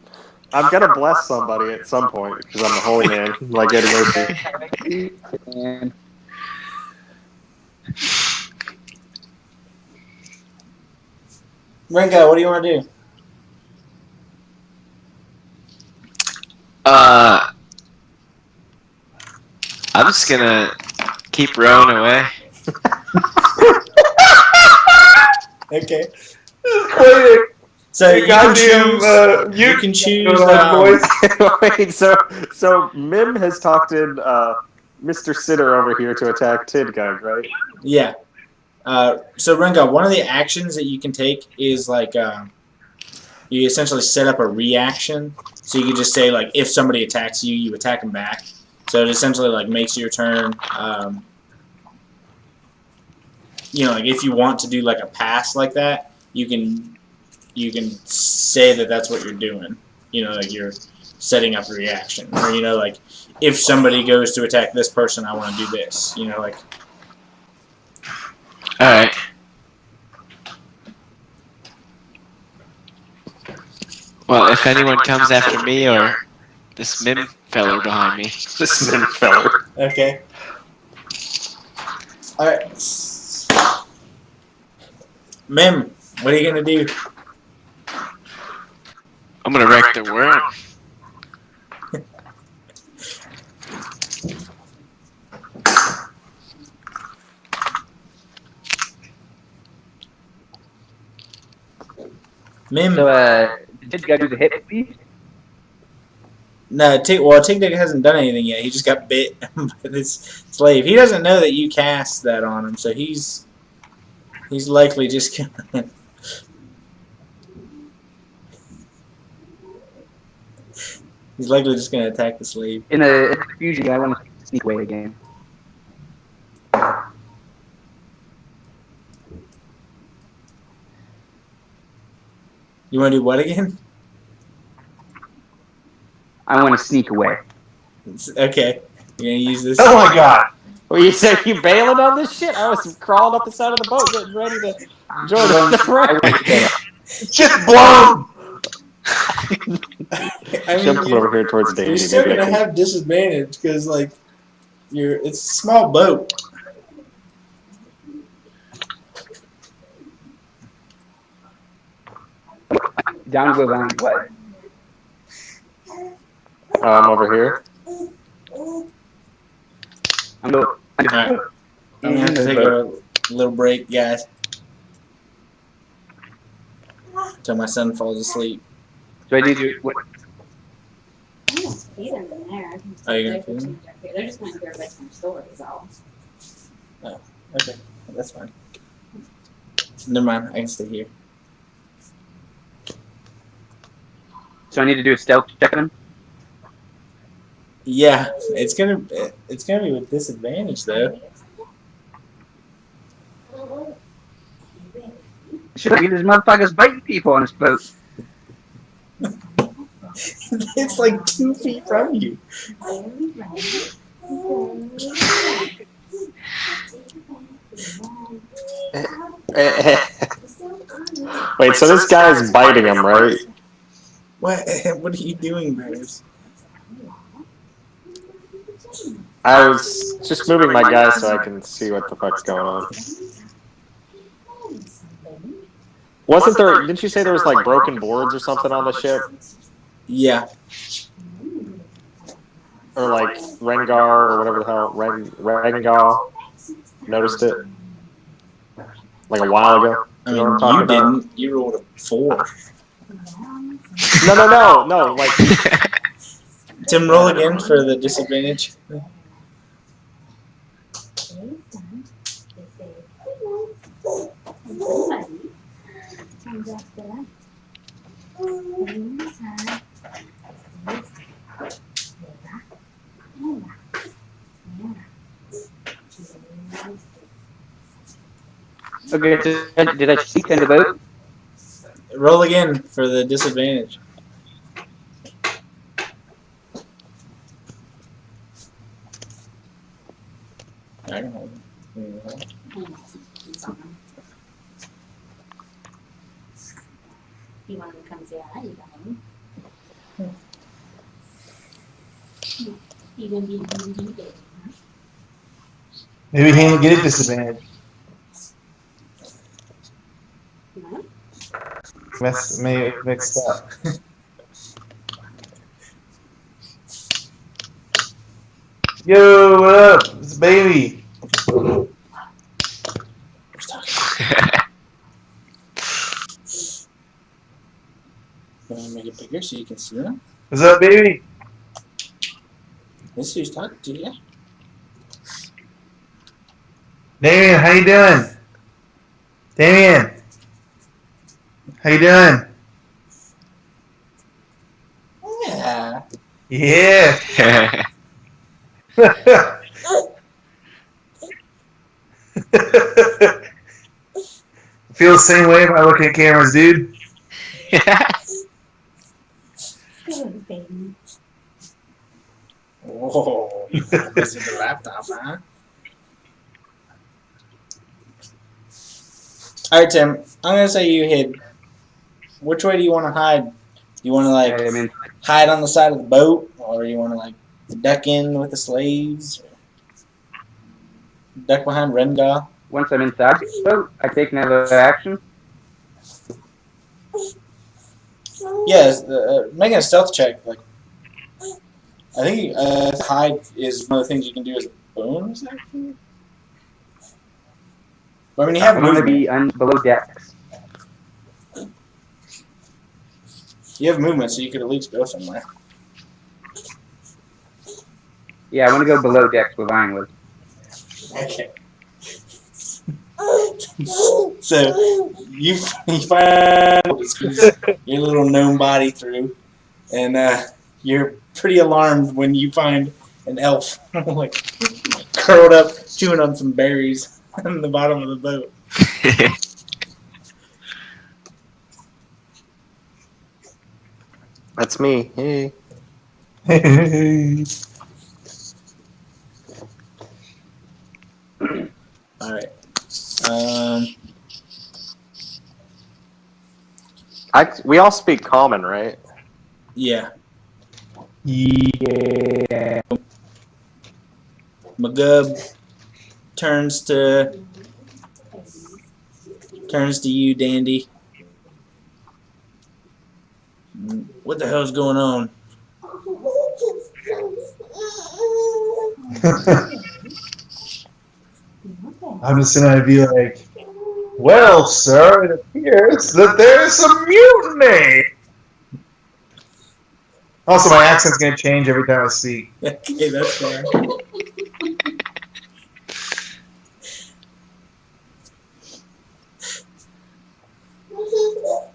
I'm gonna bless somebody at some point because I'm a holy man, like Eddie Murphy. And Rengaw, what do you want to do? I'm just gonna keep rowing away. Okay. Wait, So Hey, you can goddamn, choose. You can choose. Going on, boys. Wait, so Mim has talked in Mr. Sitter over here to attack Tidgug, right? Yeah. So Rengaw, one of the actions that you can take is like you essentially set up a reaction. So you can just say like if somebody attacks you, you attack them back. So it essentially like makes your turn. You know, like if you want to do like a pass like that, you can say that that's what you're doing. You know, like you're setting up a reaction, or you know, like if somebody goes to attack this person, I want to do this. You know, like. All right. Well, if anyone comes after me or this Mim feller behind me, This Mim feller. Okay. All right. Mim, what are you gonna do? I'm gonna wreck the world. Mim. So, did you guys do the hit beast? No, Tig Dig hasn't done anything yet. He just got bit by this slave. He doesn't know that you cast that on him, so he's likely just gonna. He's likely just gonna attack the slave. In the confusion, I want to sneak away again. You want to do what again? I want to sneak away. Okay, you're gonna use this. Oh my god. Well, you said you bailing on this shit? I was crawling up the side of the boat getting ready to join the fray. Shit's blown! I mean, Jumping over here towards Danny. you're still maybe I gonna can- have disadvantage because like it's a small boat. Down go down. What? I'm over here. I'm going. Alright. I'm gonna have to take a little break, guys. Till my son falls asleep. So I need to. What? He's in there. Oh, you're gonna feed him? They're just going to go back to stories, all. Okay, that's fine. Never mind, I can stay here. So I need to do a stealth check on him. Yeah, it's gonna be with disadvantage though. Should I get these motherfuckers biting people on this boat? It's like 2 feet from you. Wait, so this guy's biting him, right? What? What are you doing, Varis? I was just moving my guy so I can see what the fuck's going on. Wasn't there? Didn't you say there was like broken boards or something on the ship, Yeah. or like Rengar or whatever the hell Rengaw noticed it like a while ago? I You mean, know what I'm talking you about? didn't. You rolled a 4. No. Like Tim, roll again for the disadvantage. Okay, did I sneak in the boat? Roll again for the disadvantage. I can hold it. You want to come say hi, you got him. You gonna be it. Maybe he didn't get a disadvantage. May have mixed up. Yo, what up? It's baby. bigger so you can see them. What's up, baby? This who's talking to you. Damien, how you doing? Damien, how you doing? Yeah. Yeah. Feel the same way about looking at cameras, dude. Whoa, you want to mess with the laptop, huh? Alright, Tim. I'm going to say you hid. Which way do you want to hide? Do you want to, like, I mean, hide on the side of the boat? Or you want to, like, duck in with the slaves? Or duck behind Rengaw? once I'm inside the boat, I take another action. Yes, making a stealth check. Like, I think hide is one of the things you can do as a bonus action. But, I mean, you have I'm going to movement. be below decks. You have movement, so you could at least go somewhere. Yeah, I want to go below decks where Vine was. Okay. So you find your little gnome body through, and you're pretty alarmed when you find an elf like curled up chewing on some berries on the bottom of the boat. That's me. Hey. All right. We all speak common, right? Yeah. Yeah. Magub turns to you, Dandy. What the hell's going on? I'm just gonna be like, well, sir, it appears that there's some mutiny. Also, my accent's gonna change every time I speak. Okay, that's fair.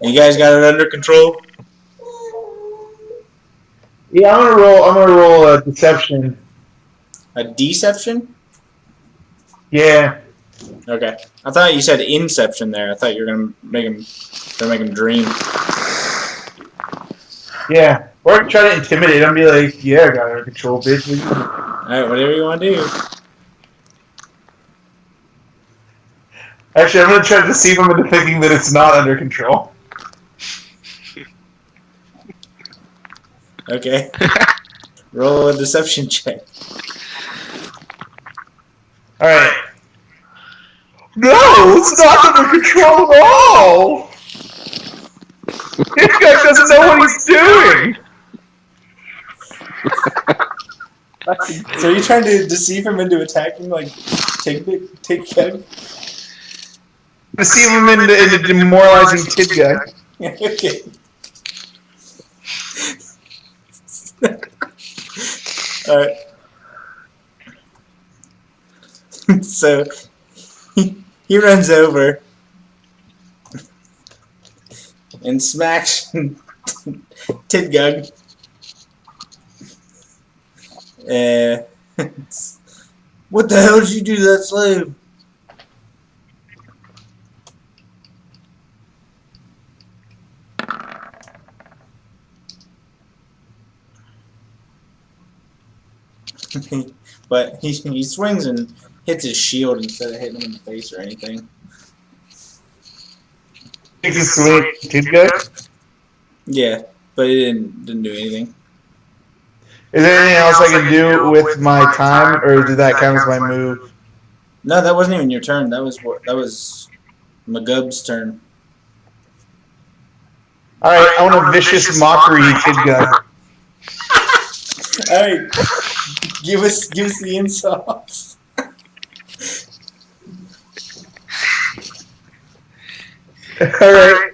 You guys got it under control? Yeah, I'm gonna roll a deception. A deception? Yeah. Okay. I thought you said inception there. I thought you were gonna make him dream. Yeah. Or I can try to intimidate him, be like, yeah, I got it under control, bitch. Alright, whatever you want to do. Actually, I'm gonna try to deceive him into thinking that it's not under control. Okay. Roll a deception check. Alright. No, it's not under control at all! This guy doesn't know what he's doing! So are you trying to deceive him into attacking, like, take Keg? Deceive him into demoralizing Kid Guy. Okay. Alright. So he runs over and smacks Tidgug. What the hell did you do to that slave? But he swings and hits his shield instead of hitting him in the face or anything. Think it's sweet Kid Guy? Yeah, but it didn't do anything. Is there anything else I can do with my time, or did that count as my move? No, that wasn't even your turn. That was Magub's turn. Alright, I want a vicious mockery, Kid Guy. Alright, give us the insults. Alright.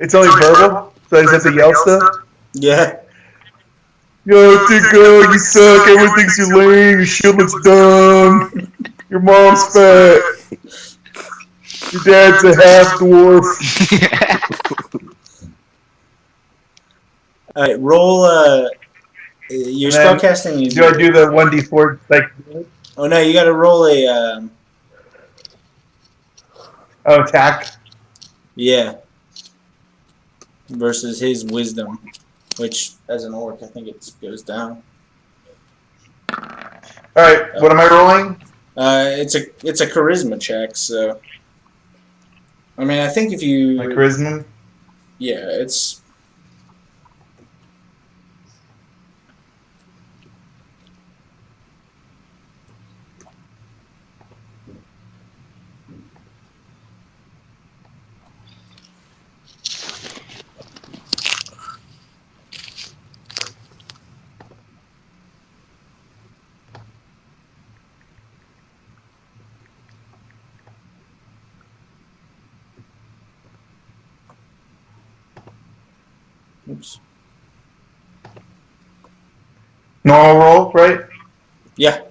It's only verbal, so I just have to yell stuff. Yeah. Yo, Tinko, you suck. Everyone thinks you're lame. Your shit looks dumb. Your mom's fat. Your dad's a half dwarf. All right, roll. Your And then, spellcasting is. Do I do the 1d4 like? Oh no, you got to roll a. Oh, attack. Yeah. Versus his wisdom, which as an orc, I think it goes down. All right, what am I rolling? It's a charisma check, so. I mean, I think if you. My charisma. Yeah, it's. Oops. Normal roll, right? Yeah.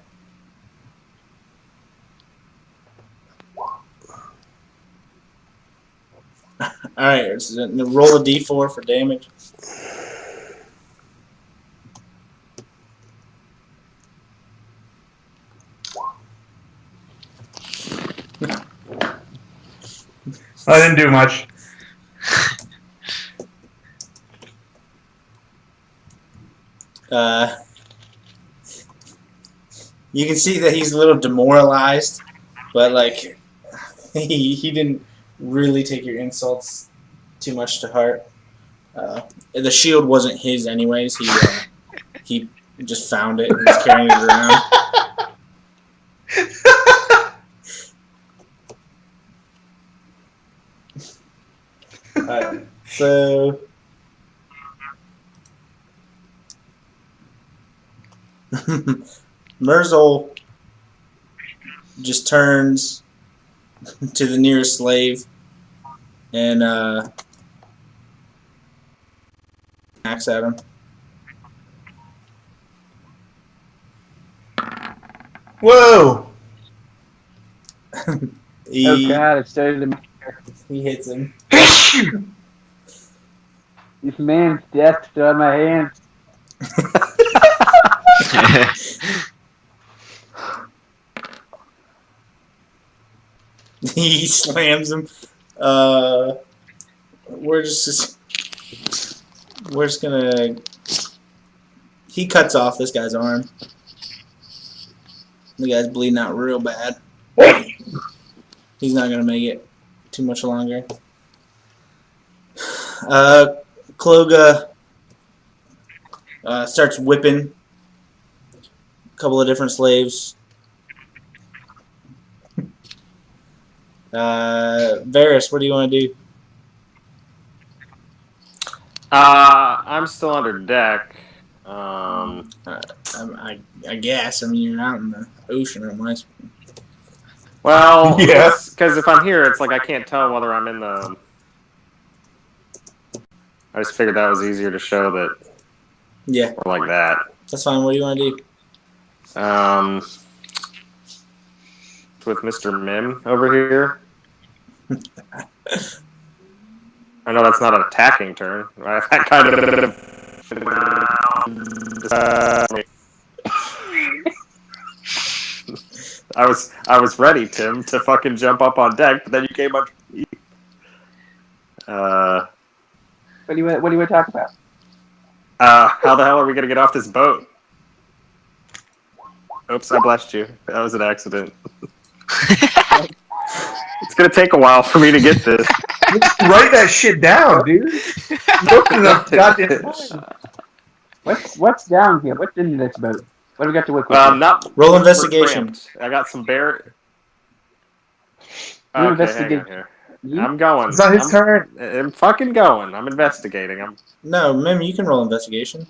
All right, so roll a d4 for damage. I didn't do much. You can see that he's a little demoralized, but like he didn't really take your insults too much to heart. The shield wasn't his anyways. He just found it and was carrying it around. Alright, so Merzel just turns to the nearest slave and axe at him. Whoa! Oh God! It started to. He hits him. This man's death is on my hands. He slams him. We're just gonna. He cuts off this guy's arm. The guy's bleeding out real bad. He's not gonna make it too much longer. Kloga starts whipping a couple of different slaves. Varis, what do you want to do? I'm still under deck. I guess. I mean, you're out in the ocean, unless. Well, Yeah. because if I'm here, it's like I can't tell whether I'm in the. I just figured that was easier to show that Yeah, we're like that. that's fine. What do you want to do? With Mr. Mim over here. I know that's not an attacking turn. Right? That kind of. I was ready, Tim, to fucking jump up on deck, but then you came up. What do you want to talk about? How the hell are we gonna get off this boat? Oops, I blessed you. That was an accident. It's gonna take a while for me to get this. Write that shit down, dude. You open enough goddamn time. What's down here? What's in this boat? What do we got to work with? Not Roll we're investigation. cramped. I got some bear. You Okay, investigate. hang on here. I'm going. It's not his turn. I'm fucking going. I'm investigating. No, Mim, you can roll investigation.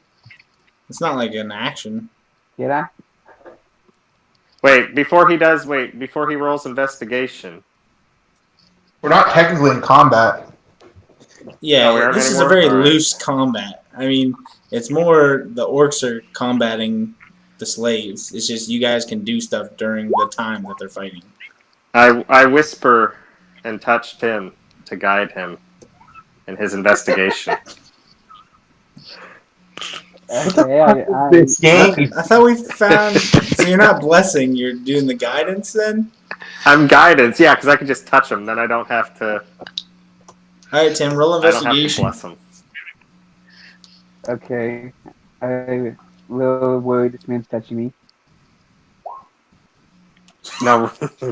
It's not like an action. Did I? Wait, before he rolls investigation. We're not technically in combat. Yeah, we aren't this is a anymore? very Alright. loose combat. I mean, it's more the orcs are combating the slaves. It's just you guys can do stuff during the time that they're fighting. I whisper and touch Tim to guide him in his investigation. Okay, I This game. I thought we found. So you're not blessing. You're doing the guidance then. I'm guidance, yeah, because I can just touch him. Then I don't have to. All right, Tim. Roll I don't have to investigation. bless him. okay. I little worried this man's touching me. No. Fucking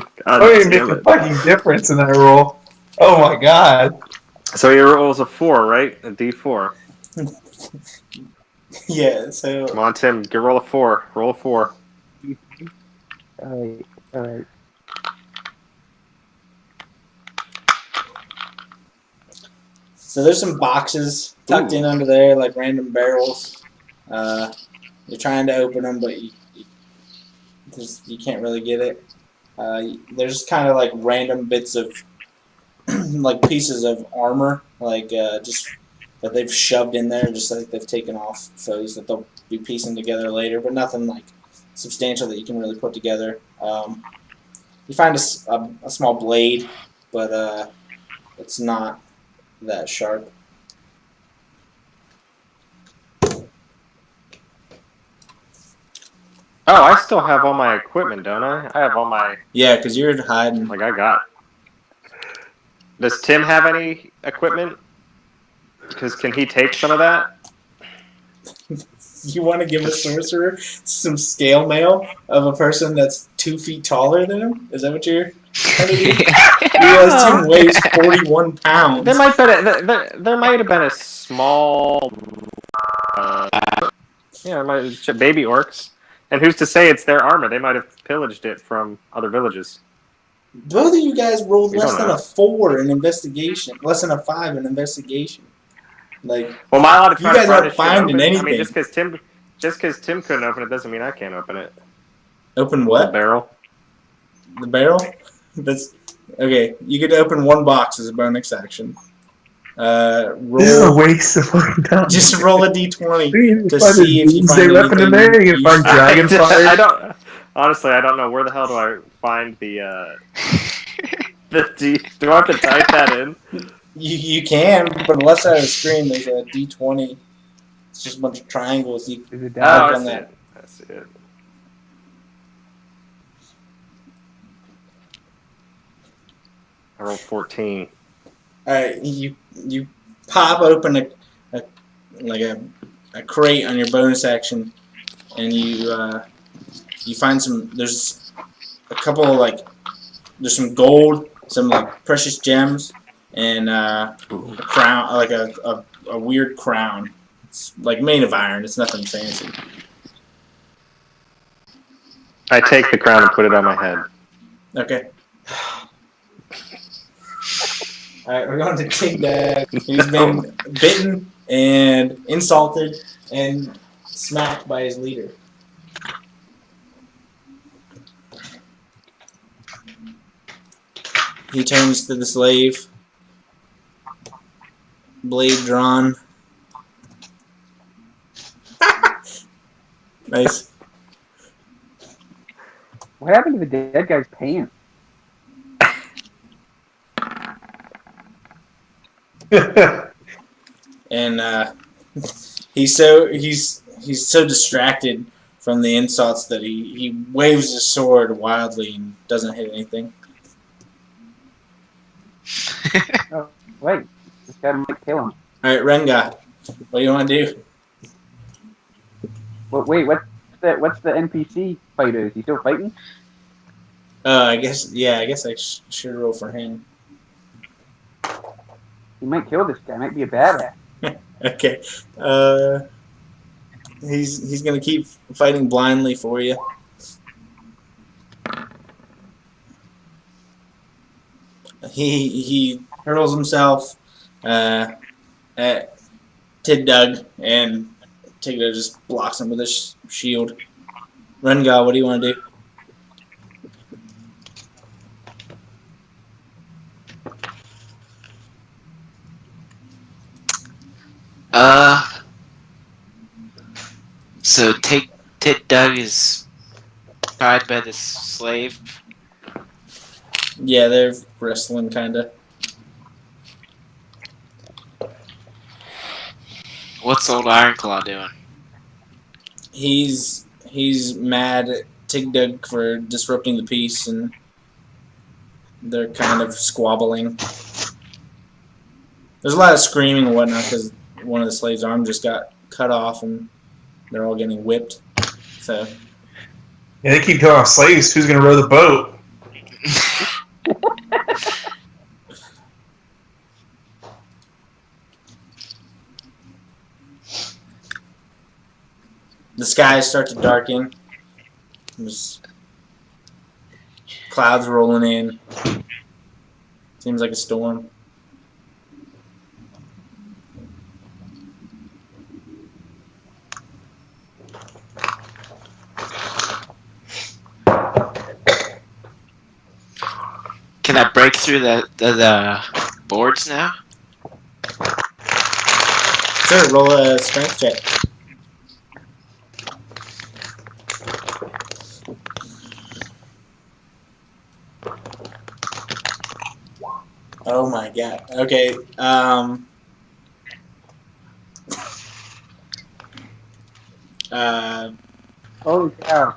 God Oh, you make damn a it. fucking difference in that roll. Oh my god. So he rolls a 4, right? A D4. Yeah. So Come on, Tim. Roll a 4. Roll a 4. Alright, alright. there's some boxes tucked in under there, like random barrels. You're trying to open them, but you can't really get it. There's kind of like random bits of like pieces of armor, like just that they've shoved in there, just like they've taken off foes that they'll be piecing together later, but nothing like substantial that you can really put together. You find a small blade, but it's not that sharp. Oh, I still have all my equipment, don't I? I have all my. Yeah, because you're hiding. Like, I got. Does Tim have any equipment? Because can he take some of that? You want to give a sorcerer some scale mail of a person that's 2 feet taller than him? Is that what you're trying to do? You realize Tim weighs 41 pounds. There might have been a small. Baby orcs. And who's to say it's their armor? They might have pillaged it from other villages. Both of you guys rolled We less don't than know. a 4 in investigation. Less than a 5 in investigation. Like, Well, am I allowed to you try guys to aren't find finding I anything. mean, just because Tim couldn't open it doesn't mean I can't open it. Open The what? barrel. The barrel? That's okay. You get to open one box as a bonus action. This is a Roll. waste of fucking time. Just roll a d20 You to can find see a if you doomsday find weapon in anything there. You can find useful. dragon fire. I don't. Honestly, I don't know where the hell do I find the D. Do I have to type that in? You can, but on the left side of the screen there's a d20. It's just a bunch of triangles. You Is it Oh, down? click I on see that. it. I see it. I rolled 14. All right, you pop open a crate on your bonus action, and you find some. There's a couple of there's some gold, some like precious gems, and a crown, like a weird crown. It's like made of iron. It's nothing fancy. I take the crown and put it on my head. Okay. Alright, we're going to King Dag, who's been bitten and insulted and smacked by his leader. He turns to the slave, blade drawn. Nice. What happened to the dead guy's pants? And he's so distracted from the insults that he waves his sword wildly and doesn't hit anything. Oh, wait. This guy might kill him. Alright, Rengaw, what do you want to do? Well, wait, what's the NPC fighter? Is he still fighting? I guess I should roll for him. He might kill this guy. Might be a badass. Okay. He's gonna keep fighting blindly for you. He hurls himself at Tiddoug, and Tiddoug just blocks him with his shield. Rengaw, what do you want to do? So Tit Doug is tied by this slave. Yeah, they're wrestling kinda. What's old Ironclaw doing? He's mad at Tig Dug for disrupting the peace, and they're kind of squabbling. There's a lot of screaming and whatnot because one of the slaves' arm just got cut off, and they're all getting whipped. So Yeah, they keep killing off slaves. Who's going to row the boat? the skies start to darken. There's clouds rolling in. Seems like a storm. Can I break through the boards now? Sure, roll a strength check. Oh my god. Okay. Holy cow.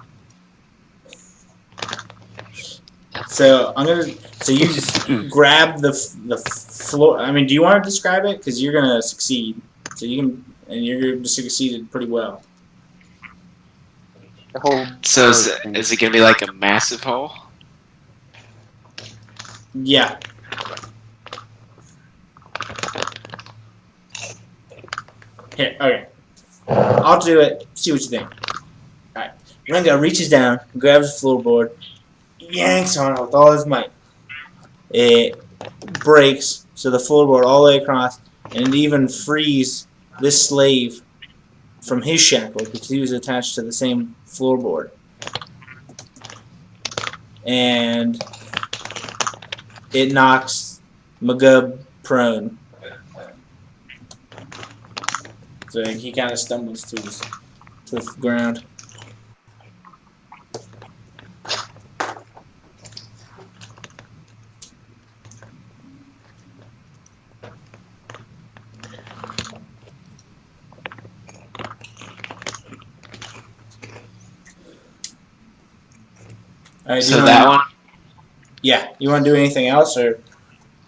So I'm gonna. So you just grab the floor. I mean, do you want to describe it? Because you're gonna succeed. So you can, and you're succeeded pretty well. The whole So is it gonna be like a massive hole? Yeah. Here. Okay. I'll do it. See what you think. All right. Rengaw reaches down, grabs the floorboard, yanks on it with all his might. It breaks, so the floorboard all the way across, and it even frees this slave from his shackles because he was attached to the same floorboard. And it knocks Magub prone. So he kind of stumbles to the ground. All right, So that one? Yeah. You want to do anything else, or?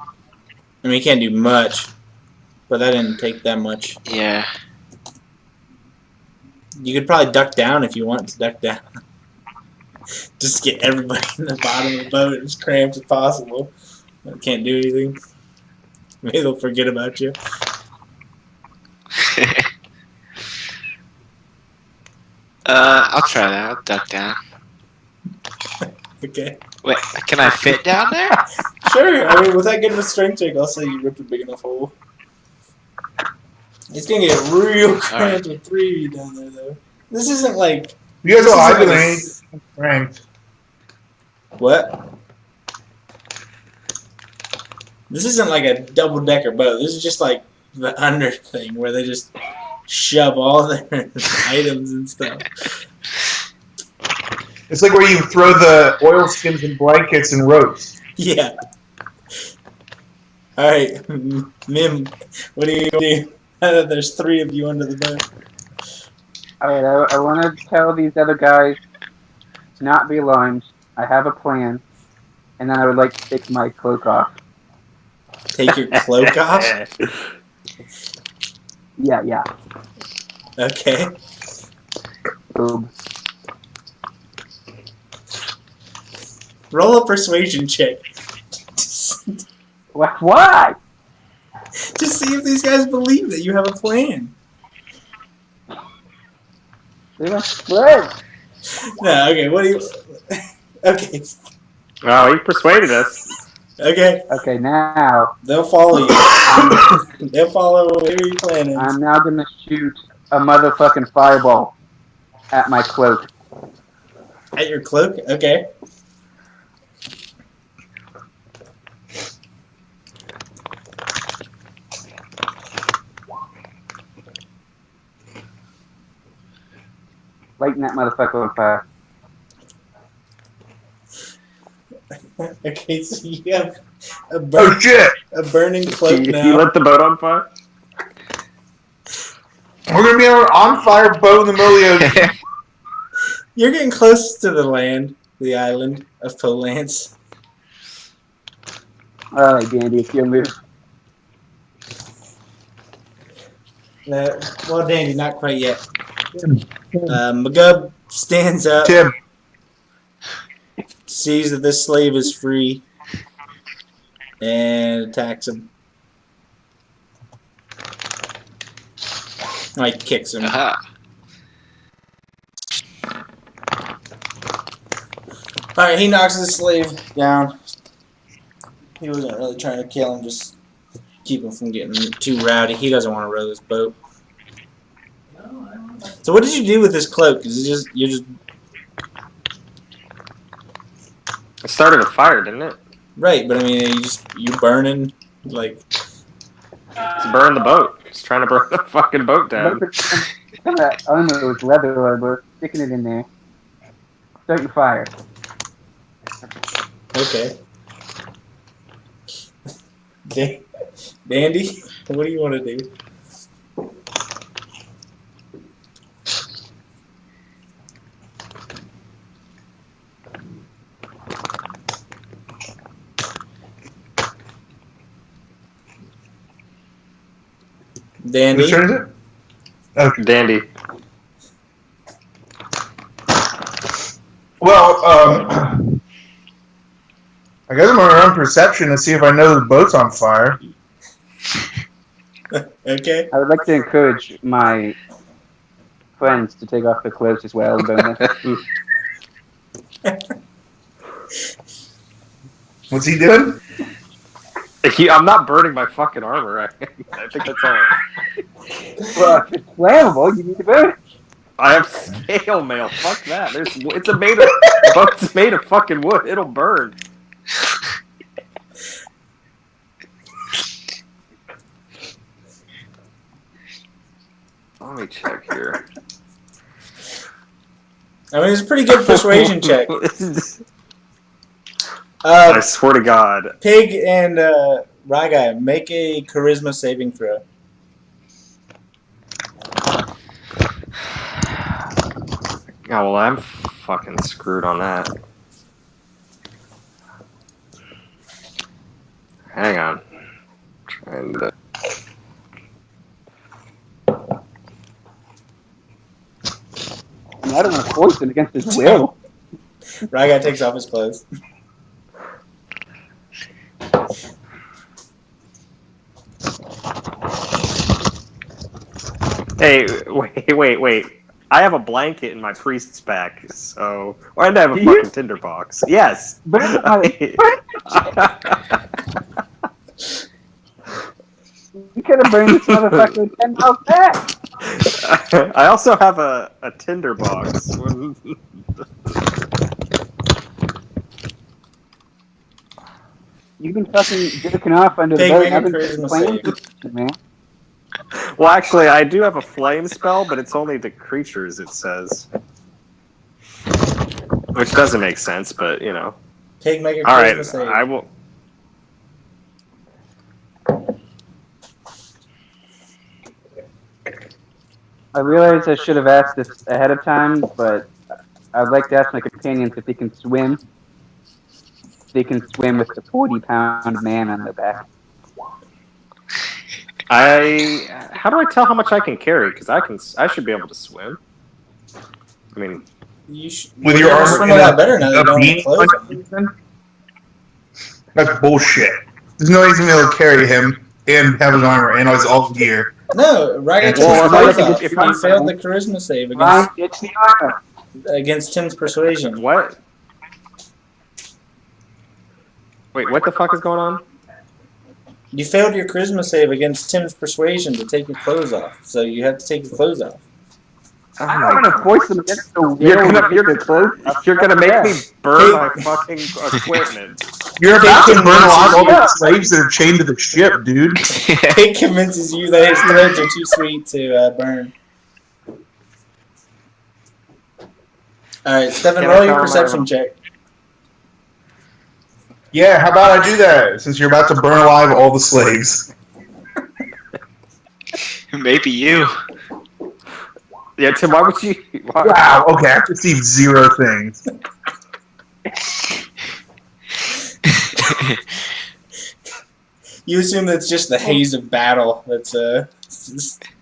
I mean, you can't do much, but that didn't take that much. Yeah. You could probably duck down if you want to duck down. Just get everybody in the bottom of the boat as cramped as possible. I can't do anything. Maybe they'll forget about you. I'll try that. I'll duck down. Okay. Wait, can I fit down there? Sure. I mean, without getting a strength check, I'll say you ripped a big enough hole. It's gonna get real cramped with 3 of you down there, though. This isn't like. You guys this all isn't either like a ain't ranked. What? This isn't like a double-decker boat. This is just like the under thing where they just shove all their items and stuff. It's like where you throw the oilskins and blankets and ropes. Yeah. All right, Mim, what do you do? There's 3 of you under the boat. Alright, I want to tell these other guys to not be alarmed. I have a plan. And then I would like to take my cloak off. Take your cloak off? Yeah. Okay. Boom. Roll a persuasion check. Why? Just see if these guys believe that you have a plan. They don't spread. No, okay, what do you... Okay, Wow, he persuaded us. okay. Okay, now They'll follow you. They'll follow whatever your plan is. I'm now gonna shoot a motherfucking fireball at my cloak. At your cloak? Okay. lighting that motherfucker on fire. Okay, so you have a, Oh shit! a burning cloak You now. lit the boat on fire? We're gonna be on an on-fire boat in the middle of the ocean. You're getting close to the land, the island of Polance. Alright, Dandy, it's your move. Well, Dandy, not quite yet. Magub stands up, Tim, sees that this slave is free, and attacks him. Like, kicks him. Aha. Alright, he knocks the slave down. He wasn't really trying to kill him, just keep him from getting too rowdy. He doesn't want to row this boat. So what did you do with this cloak? Is it just you're just It started a fire, didn't it? right? But I mean, you burning like It's burning the boat. It's trying to burn the fucking boat down. Some of that armor was leather armor, sticking it in there. Starting fire. okay. Dandy, what do you want to do? Dandy. whose turn is it? Okay. Dandy. Well, I guess I'm gonna run perception to see if I know the boat's on fire. Okay. I would like to encourage my friends to take off their clothes as well and burn them. What's he doing? I'm not burning my fucking armor. I think that's all. Well, if it's flammable, you need to burn it. I have scale mail. Fuck that. It's made of boat's made of fucking wood. It'll burn. Let me check here. I mean, it's a pretty good persuasion check. I swear to God. Pig and Ragai, make a charisma saving throw. Oh, well, I'm fucking screwed on that. Hang on. Trying to... I don't want to force him against his will. Ragai takes off his clothes. Hey, wait. I have a blanket in my priest's pack, so... And I have a fucking tinderbox. Yes! But you could have burned this motherfucker 10 miles back. I also have a tinderbox. You've been fucking jerking off under the Pig, boat. make a I've been charisma playing, save. man. Well, actually, I do have a flame spell, but it's only to creatures, it says. Which doesn't make sense, but, you know. Pig, make a Alright, charisma save. I will... I realize I should have asked this ahead of time, but I'd like to ask my companions if they can swim. They can swim with the 40-pound man on their back. How do I tell how much I can carry? Because I should be able to swim. I mean... With your armor swim a lot better now. You don't have beanie clothes. on? That's bullshit. There's no reason to be able to carry him and have his armor and all his gear. No, Ragai took Well, his if I- clothes off. if He I- failed the charisma save Ryan, it's the armor. against Tim's persuasion. What? Wait, what the fuck is going on? You failed your charisma save against Tim's persuasion to take your clothes off, so you have to take your clothes off. I'm not going to force them against the will. You're gonna make me burn my fucking equipment. You're about to Bacon burn a lot of all yeah. the slaves that are chained to the ship, dude. It convinces you that his threads are too sweet to burn. Alright, Stefan, Can I roll your tell perception my- check. Yeah, how about I do that since you're about to burn alive all the slaves? Maybe you. Yeah, Tim, why would you? Why, Wow. Okay, I perceived 0 things. You assume that's just the haze of battle that's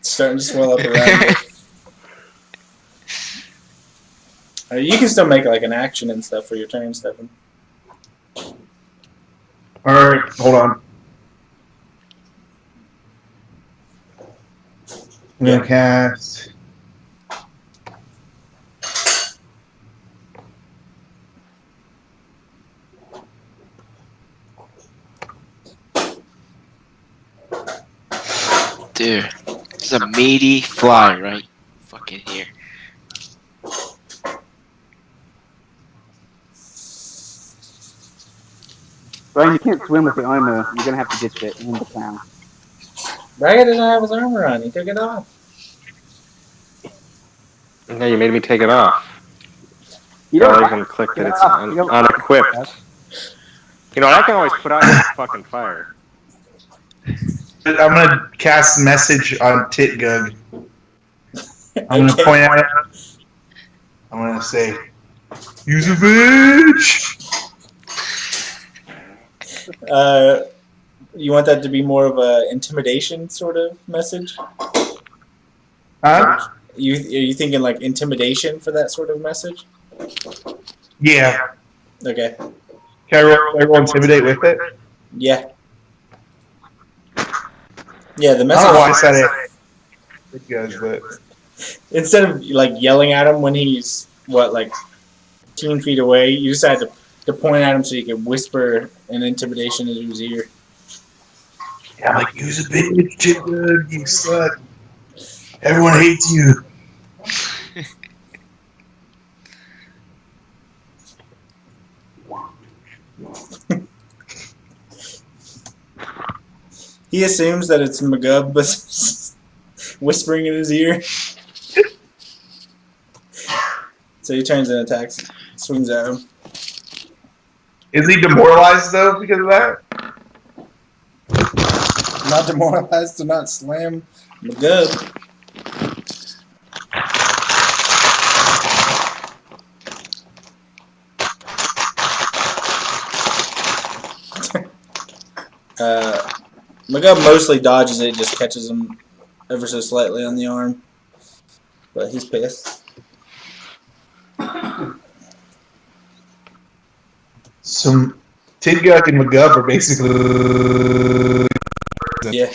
starting to swell up around you. You can still make like an action and stuff for your turn, Stefan. Alright, hold on. I'm gonna cast. Dude, there's a meaty fly right fucking here. Brian, you can't swim with the armor. You're gonna have to ditch it in the town. Braga didn't have his armor on. He took it off. no, you made me take it off. You I'll don't even click that it's you don't- unequipped. You know, I can always put out your fucking fire. I'm gonna cast message on Titgug. I'm gonna Okay. point at it. I'm gonna say, "Use a bitch." You want that to be more of a intimidation sort of message? Huh? Are you thinking like intimidation for that sort of message? Yeah. Okay. Can I roll intimidate with it? Yeah. Yeah, the I don't know why I message, said it. Titgug, but instead of like yelling at him when he's like 10 feet away, you just had to point at him so you could whisper an intimidation into his ear. yeah, I'm like, "Use a bitch, Titgug. You suck. Everyone hates you." He assumes that it's Magub whispering in his ear. So he turns and attacks, swings at him. Is he demoralized though because of that? Not demoralized to not slam Magub. Magub mostly dodges it, just catches him ever so slightly on the arm. But he's pissed. So Titgug and Magub are basically. Yeah.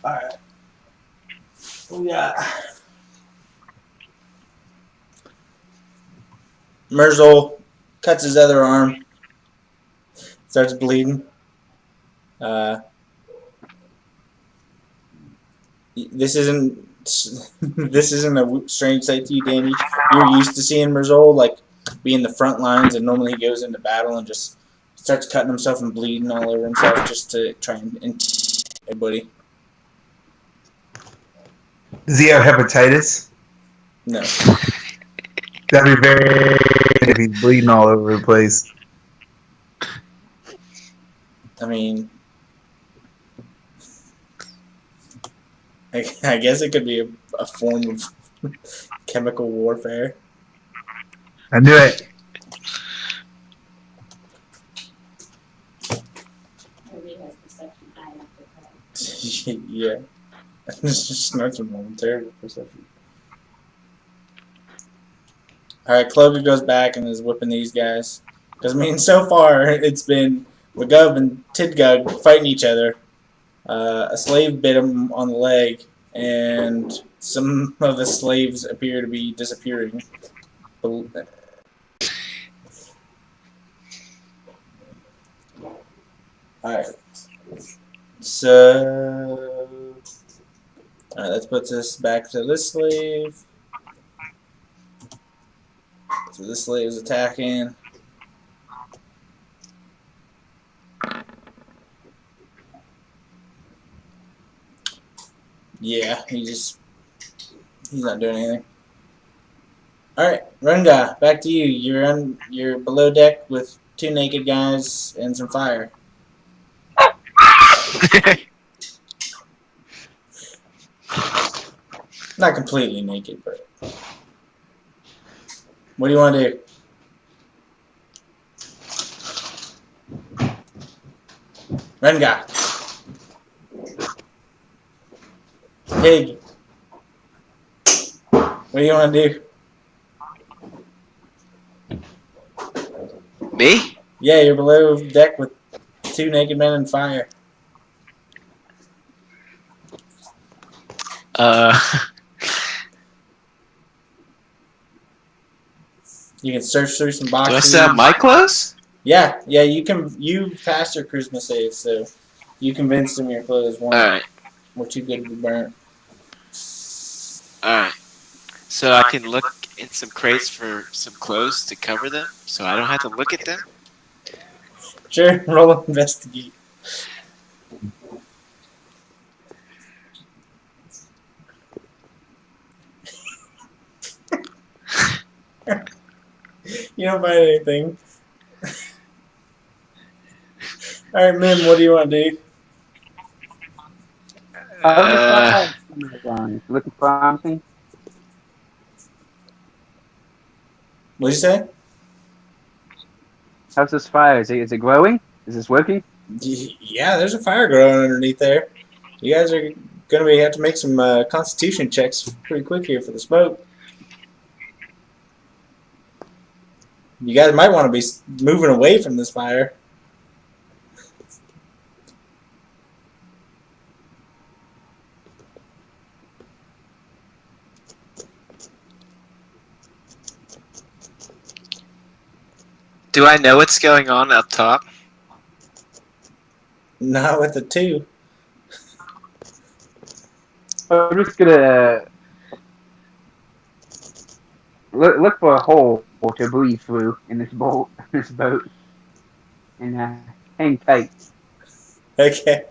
Alright. We got Merzel cuts his other arm. Starts bleeding. This isn't this isn't a strange sight to you, Danny. You're used to seeing Merzel like be in the front lines, and normally he goes into battle and just starts cutting himself and bleeding all over himself just to try and everybody. Does he have hepatitis? No. That'd be very if he's bleeding all over the place. I mean, I guess it could be a form of chemical warfare. I knew it. Maybe he has perception high enough for that. Yeah. It's just not some terrible perception. Alright, Clover goes back and is whipping these guys. Because, I mean, so far, it's been Magub and Tidgug fighting each other. A slave bit him on the leg, and some of the slaves appear to be disappearing. Alright. So... Alright, let's put this back to this slave. So this slave is attacking. Yeah, he just He's not doing anything. Alright, Rengaw, back to you. You're below deck with 2 naked guys and some fire. Not completely naked, but what do you want to do? Rengaw. Pig. What do you want to do? Me? Yeah, you're below deck with 2 naked men and fire. You can search through some Do boxes. I still have my clothes? Yeah, you can. You passed your Christmas save, so you convinced him your clothes Alright. were too good to be burnt. Alright. So I can look in some crates for some clothes to cover them, so I don't have to look at them? Sure, roll investigate. You don't find anything. Alright, Mim, what do you want to do? Looking promising. What'd you say? How's this fire? Is it glowing? Is this working? Yeah, there's a fire growing underneath there. You guys are gonna have to make some constitution checks pretty quick here for the smoke. You guys might want to be moving away from this fire. Do I know what's going on up top? Not with the 2. I'm just gonna look for a hole to breathe through in this boat, and hang tight. Okay.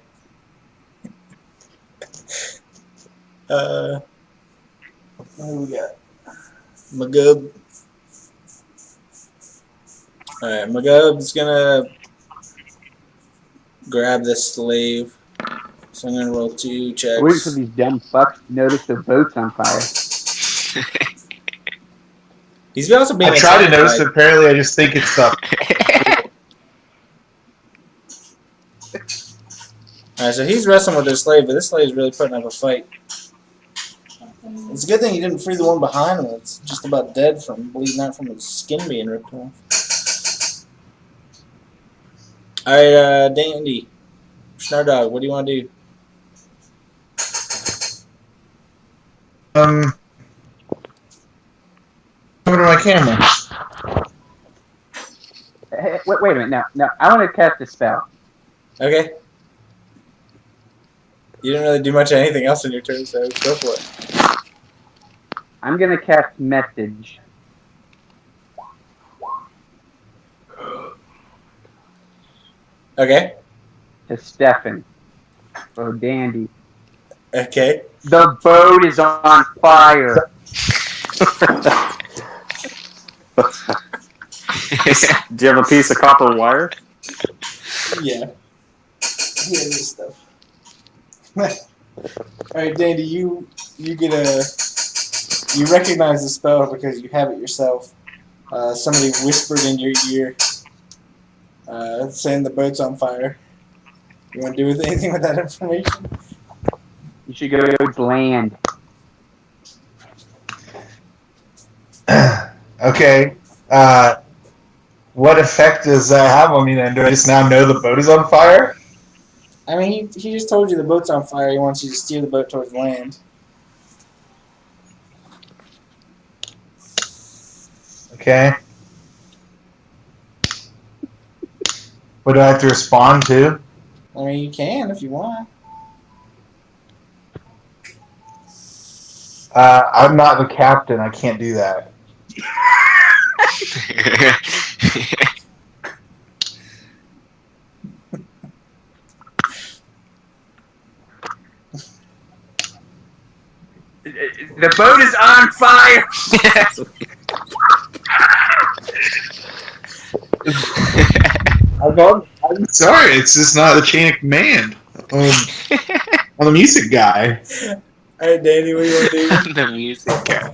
What do we got? Magub. Alright, Magub's gonna grab this slave. So I'm gonna roll 2 checks. Waiting for these dumb fucks to notice the boat's on fire. He's also being I tried to attacked notice by- it. Apparently, I just think it's stuff. Alright, so he's wrestling with this slave, but this slave's really putting up a fight. It's a good thing he didn't free the one behind him. It's just about dead from bleeding out from his skin being ripped off. Alright, Dandy. Snardog, what do you want to do? Over to my camera. Hey, wait a minute. Now, I want to cast a spell. Okay. You didn't really do much of anything else in your turn, so go for it. I'm gonna cast message. Okay. To Stefan. Oh, Dandy. Okay. The boat is on fire. Do you have a piece of copper wire? Yeah. Yeah, this stuff. Alright, Dandy, you get you recognize the spell because you have it yourself. Somebody whispered in your ear, saying the boat's on fire. You want to do anything with that information? You should go bland. Okay. What effect does that have on me then? Do I just now know the boat is on fire? I mean, he just told you the boat's on fire. He wants you to steer the boat towards land. Okay. What do I have to respond to? I mean, you can if you want. I'm not the captain. I can't do that. The boat is on fire. I'm sorry, it's just not the chain of command. I'm the music guy. Alright, Danny, what do you want to do? The music guy.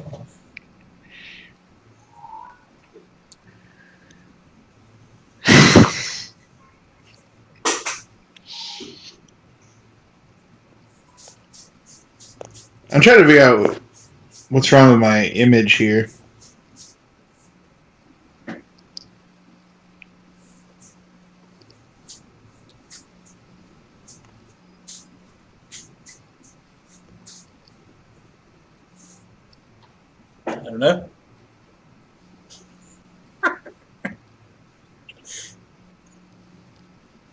I'm trying to figure out what's wrong with my image here. I don't know.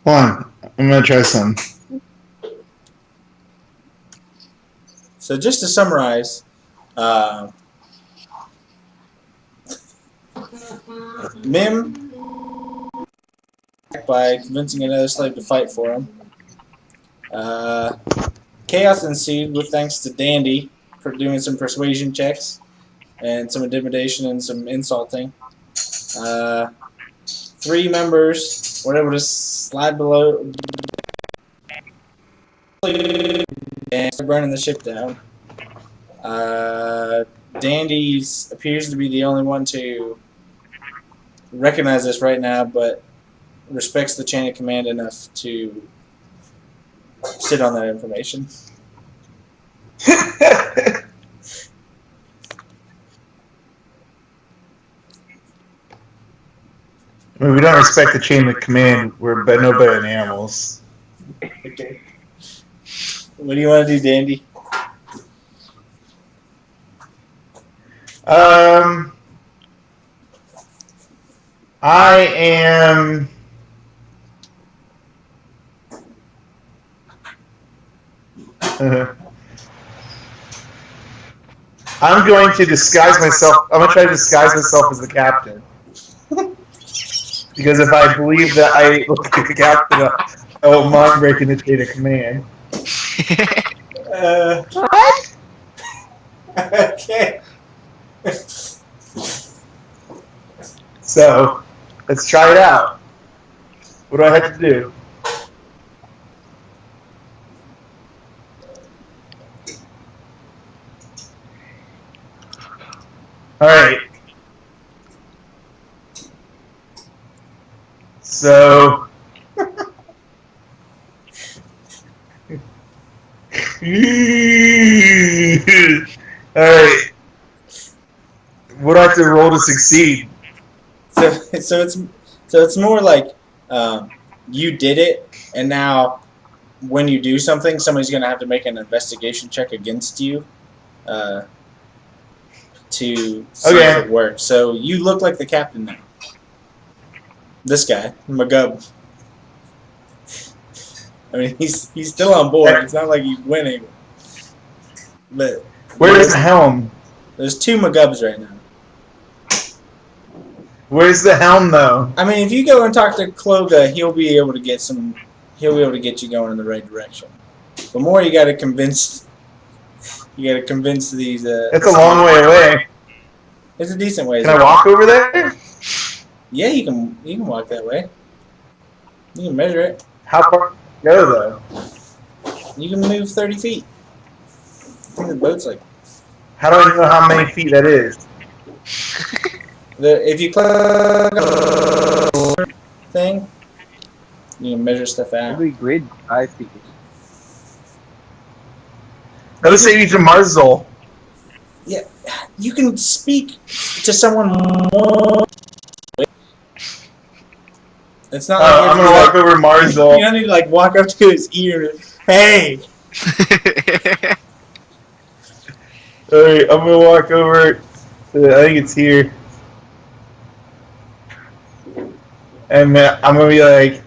Hold on, I'm gonna try some. So just to summarize, Mim by convincing another slave to fight for him. Chaos ensued with thanks to Dandy for doing some persuasion checks and some intimidation and some insulting. 3 members were able to slide below and start burning the ship down. Dandy appears to be the only one to recognize this right now, but respects the chain of command enough to sit on that information. I mean, we don't respect the chain of command. We're no better than animals. Okay. What do you want to do, Dandy? I am. I'm going to disguise myself. I'm going to try to disguise myself as the captain. Because if I believe that I look like the captain, I won't mind breaking the chain of command. What? Okay. So, let's try it out. What do I have to do? Alright. So... Alright. What do I have to roll to succeed? So it's more like you did it, and now when you do something, somebody's gonna have to make an investigation check against you to see if it works. So you look like the captain now. This guy, Magub. I mean, he's still on board. It's not like he's winning. But where's the helm? There's 2 Magubs right now. Where's the helm, though? I mean, if you go and talk to Kloga, he'll be able to get you going in the right direction. But more, you got to convince. You got to convince these. It's a long way away. It's a decent way. Can I walk over there? Yeah, you can walk that way. You can measure it. How far can I go, though? You can move 30 feet. I think the boat's like. How do I know how many feet that is? If you click the thing, you can measure stuff out. Every grid 5 feet. Let us say you to Marzol. Yeah, you can speak to someone more. It's not like I'm gonna walk over Marzol. You don't need to like walk up to his ear and hey. Alright, I'm gonna walk over. I think it's here. And I'm gonna be like,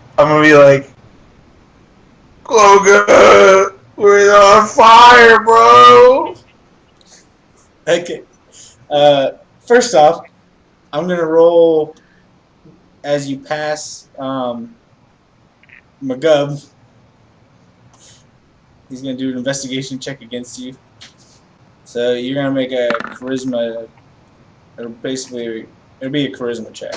Kloga, we're on fire, bro. Okay. First off, I'm gonna roll as you pass Magub. He's gonna do an investigation check against you. So you're gonna make a charisma, or basically it'll be a charisma check.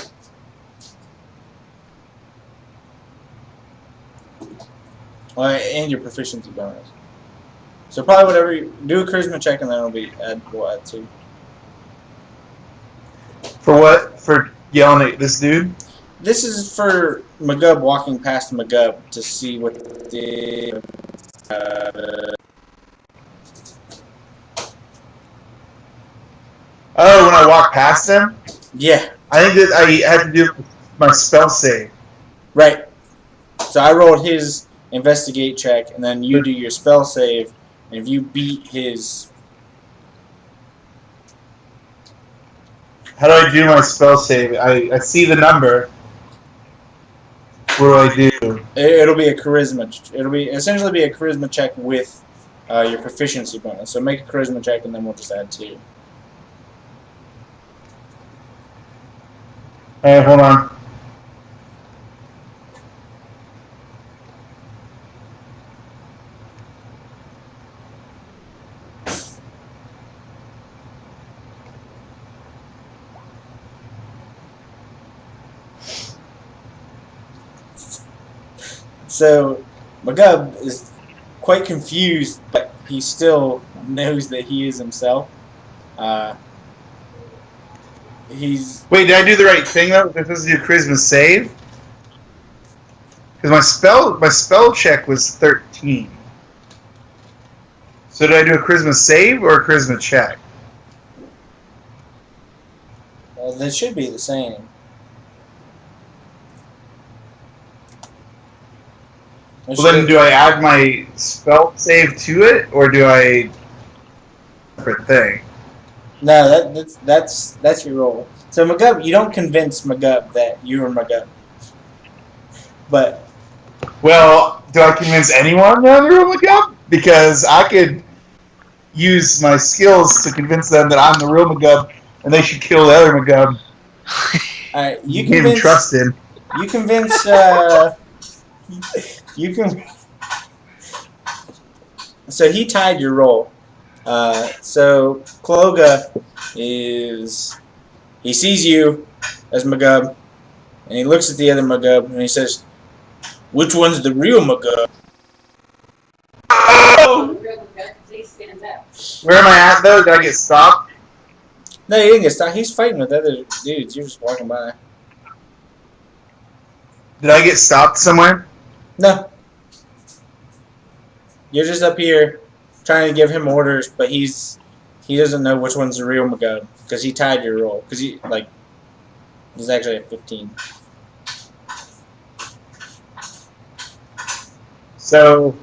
And your proficiency bonus. So probably whatever you do a charisma check, and then we'll add 2. For what? For yelling at this dude? This is for Magub walking past Magub to see what the Oh, when I walk past him? yeah, I think that I had to do my spell save. right. So I rolled his investigate check, and then you do your spell save, and if you beat his, How do I do my spell save? I see the number. What do I do? it'll be a charisma. It'll be essentially be a charisma check with your proficiency bonus. So make a charisma check, and then we'll just add 2. Alright, hold on. So Magub is quite confused, but he still knows that he is himself. He's Wait, did I do the right thing though? This is your charisma save? Because my spell check was 13. So did I do a charisma save or a charisma check? they should be the same. Well, then do I add my spell save to it, or do I separate thing? No, that's your role. So Magub, you don't convince Magub that you are Magub, but Well, do I convince anyone around the room Magub? Because I could use my skills to convince them that I'm the real Magub, and they should kill the other Magub. you can't even trust him. You convince. You can. So he tied your roll. So Kloga he sees you as Magub, and he looks at the other Magub, and he says, "Which one's the real Magub?" Please stand up. Where am I at though? Did I get stopped? No, he didn't get stopped. He's fighting with other dudes. You're just walking by. Did I get stopped somewhere? No. You're just up here trying to give him orders, but he doesn't know which one's the real Magub because he tied your roll. Because he's actually at 15. So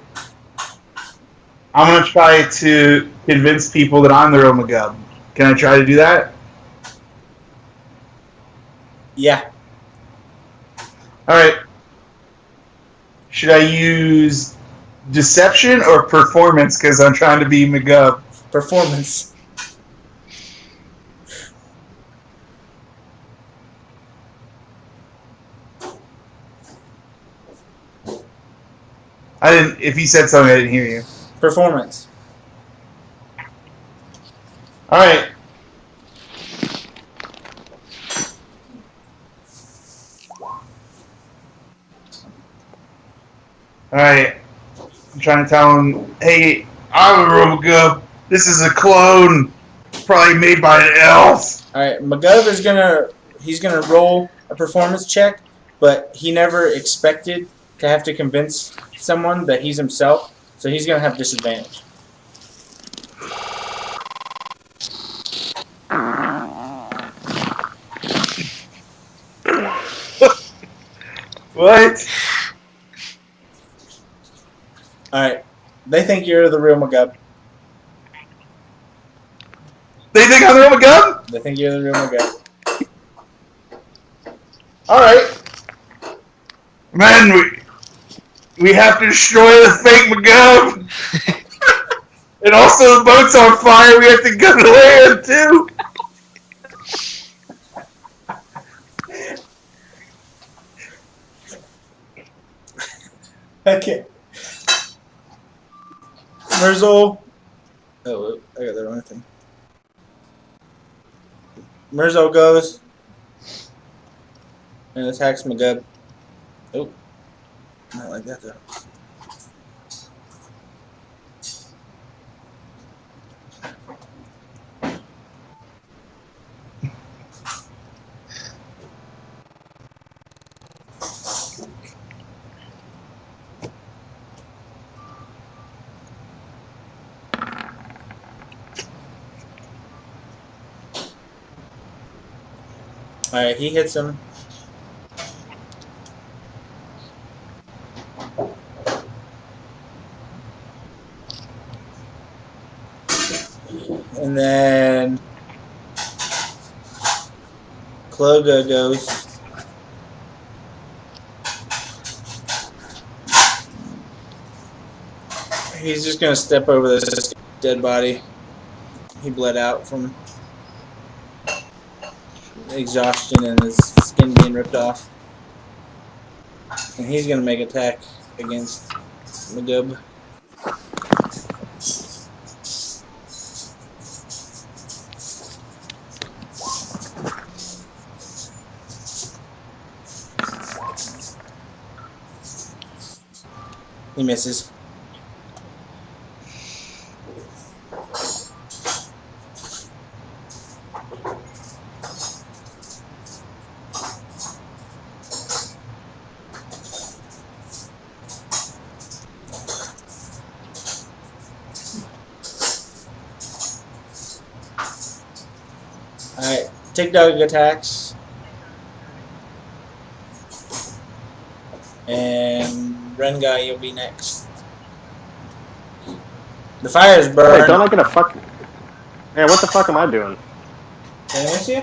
I'm gonna try to convince people that I'm the real Magub. Can I try to do that? Yeah. All right. Should I use deception or performance? Because I'm trying to be Magub. Performance. I didn't. If you said something, I didn't hear you. Performance. All right. All right. I'm trying to tell him, hey, I'm a Robogub. This is a clone, probably made by an elf. All right. Magub is he's gonna roll a performance check, but he never expected to have to convince someone that he's himself, so he's gonna have disadvantage. What? Alright. They think you're the real Magub. They think I'm the Robogub? They think you're the real Magub. All right. Man, we have to destroy the fake Magub. And also the boat's on fire. We have to go to land too. Okay. Mirzel, Oh, I got the wrong thing. Mirzo goes and attacks Magub. Oh, not like that though. Alright, he hits him. And then Kloga goes. He's just gonna step over this dead body. He bled out from exhaustion and his skin being ripped off. And he's gonna make attack against Magub. He misses. Alright, Tick Dog attacks. And Rengaw, you'll be next. The fire is burned. Wait, don't I get a fuck? Yeah, what the fuck am I doing? Did I miss you?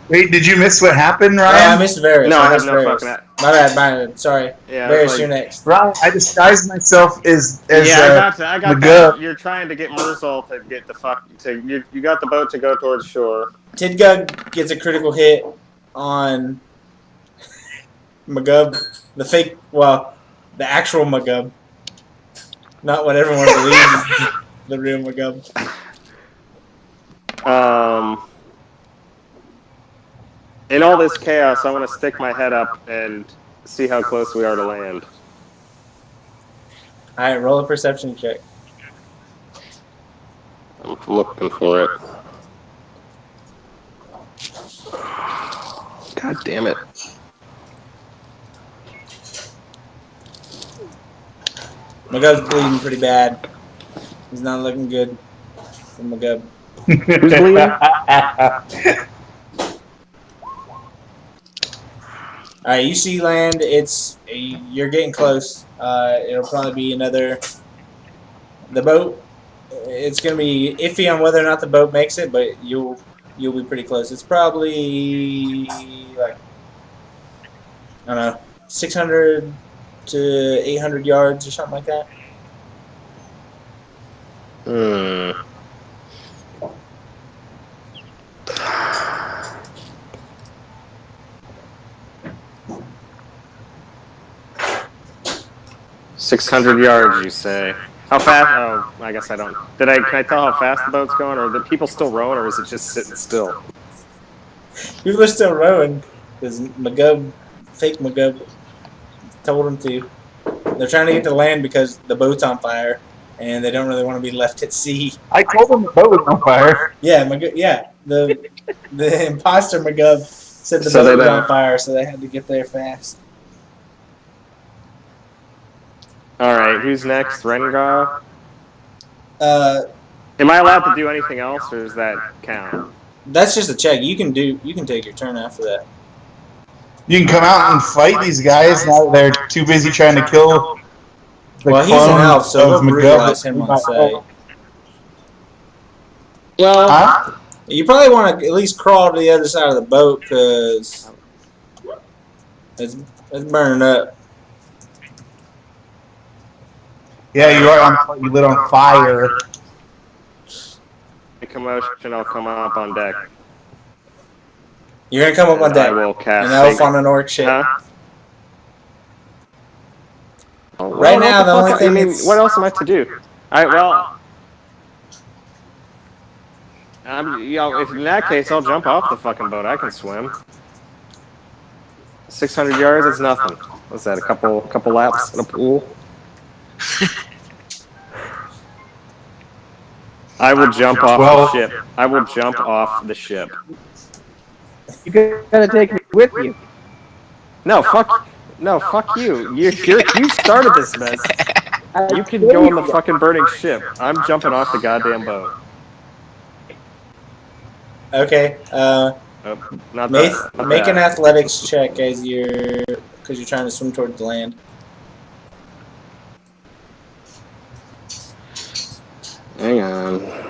Wait, did you miss what happened, Oh, Ryan? I missed Varis. No, I have missed no Varis. fucking. My bad. Sorry. Yeah, Varis, like, you're next. Ryan, I disguised myself as yeah, I got Magub. that. You're trying to get Murzal to get the fuck. You got the boat to go towards shore. Tidgug gets a critical hit on Magub, the actual Magub, not what everyone believes is the real Magub. In all this chaos, I want to stick my head up and see how close we are to land. All right, roll a perception check. I'm looking for it. God damn it. Magub's bleeding pretty bad. He's not looking good for Magub. Who's bleeding? All right, you see land. You're getting close. It'll probably be another. The boat. It's gonna be iffy on whether or not the boat makes it, but you'll be pretty close. It's probably like I don't know, 600 to 800 yards or something like that. Hmm. "600 yards," you say. How fast? Oh, I guess I don't. Can I tell how fast the boat's going, or are the people still rowing, or is it just sitting still? People are still rowing because fake Magub, told them to. They're trying to get to land because the boat's on fire, and they don't really want to be left at sea. I told them the boat was on fire. Yeah, the imposter Magub said the boat was on fire, so they had to get there fast. Alright, who's next? Rengaw? Am Am I allowed to do anything else, or does that count? That's just a check. You can take your turn after that. You can come out and fight these guys now that they're too busy trying to kill the Well, he's an clone elf, so of they'll brutalize Magub. him on sight. Well, Huh? You probably want to at least crawl to the other side of the boat because it's burning up. Yeah, you lit on fire. a commotion, I'll come up on deck. You're gonna come up on deck. I will cast an elf on an orc ship. Huh? Right now, the only thing what else am I to do? Alright, well, If in that case, I'll jump off the fucking boat. I can swim. 600 yards, that's nothing. What's that? A couple laps in a pool? I will jump off the ship. I will jump off the ship. You gotta take me with you. No, fuck you. You started this mess. You can go on the fucking burning ship. I'm jumping off the goddamn boat. Okay. Not Make that. an athletics check as because you're trying to swim towards the land. Hang on.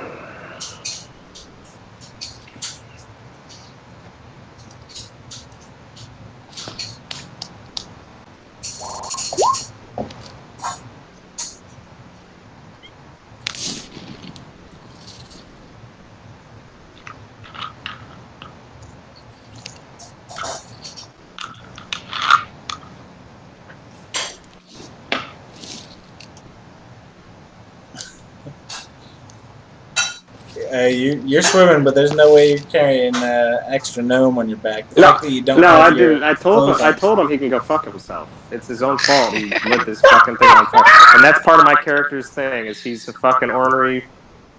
You're swimming, but there's no way you're carrying extra gnome on your back. The fact that you don't No, have I your didn't. I told clothes him he can go fuck himself. It's his own fault. He lit this fucking thing on fire, and that's part of my character's thing. Is he's a fucking ornery.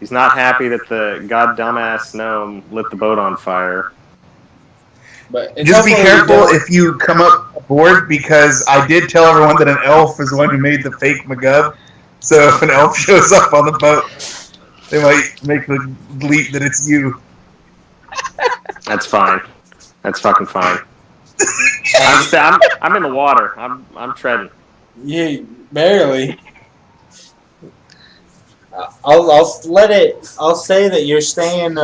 He's not happy that the god dumbass gnome lit the boat on fire. But just be careful if you come up aboard, because I did tell everyone that an elf is the one who made the fake McGubb. So if an elf shows up on the boat, they might make the leap that it's you. That's fine. That's fucking fine. I'm in the water. I'm treading. Yeah, barely. I'll say that you're staying.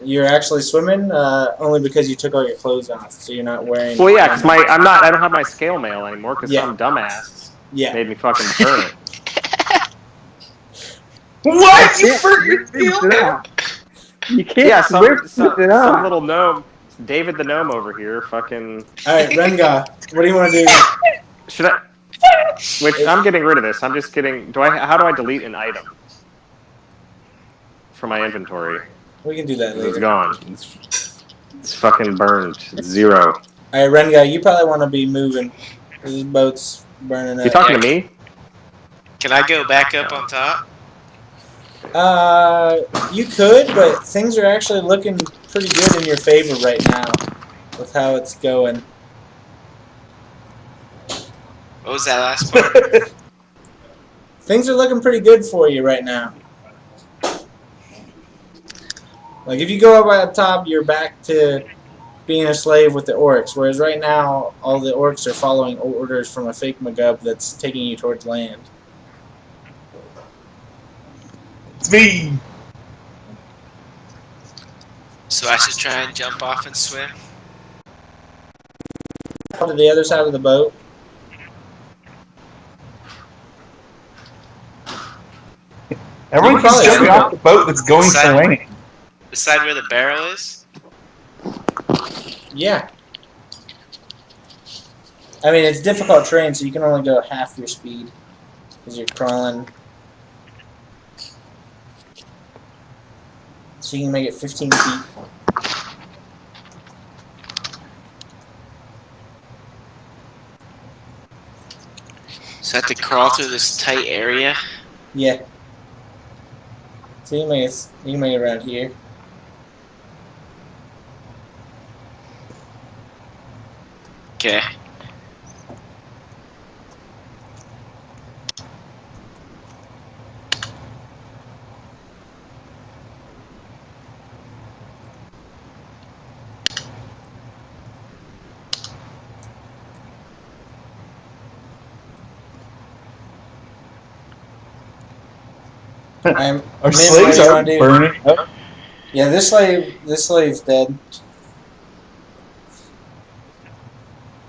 You're actually swimming only because you took all your clothes off, so you're not wearing. Well, yeah, because I don't have my scale mail anymore because some dumbass made me fucking burn it. What? You burnt your scale mail? You can't. Yeah, some little gnome, David the gnome over here, fucking. All right, Rengaw, what do you want to do? Should I? Which I'm getting rid of this. I'm just getting. How do I delete an item from my inventory? We can do that later. It's gone. It's fucking burned. It's 0. All right, Rengaw, you probably want to be moving. This boat's burning up. You talking to me? Can I go back up on top? You could, but things are actually looking pretty good in your favor right now with how it's going. What was that last part? Things are looking pretty good for you right now. Like, if you go up at the top, you're back to being a slave with the orcs, whereas right now, all the orcs are following orders from a fake McGubb that's taking you towards land. It's me. So I should try and jump off and swim? To the other side of the boat. Everyone keeps jumping off the boat that's going to land. The side where the barrel is? Yeah. I mean, it's difficult terrain, so you can only go half your speed because you're crawling. So you can make it 15 feet. So I have to crawl through this tight area? Yeah. So you can make it around here. Okay. Our slaves are burning up. Yeah, this slave's dead.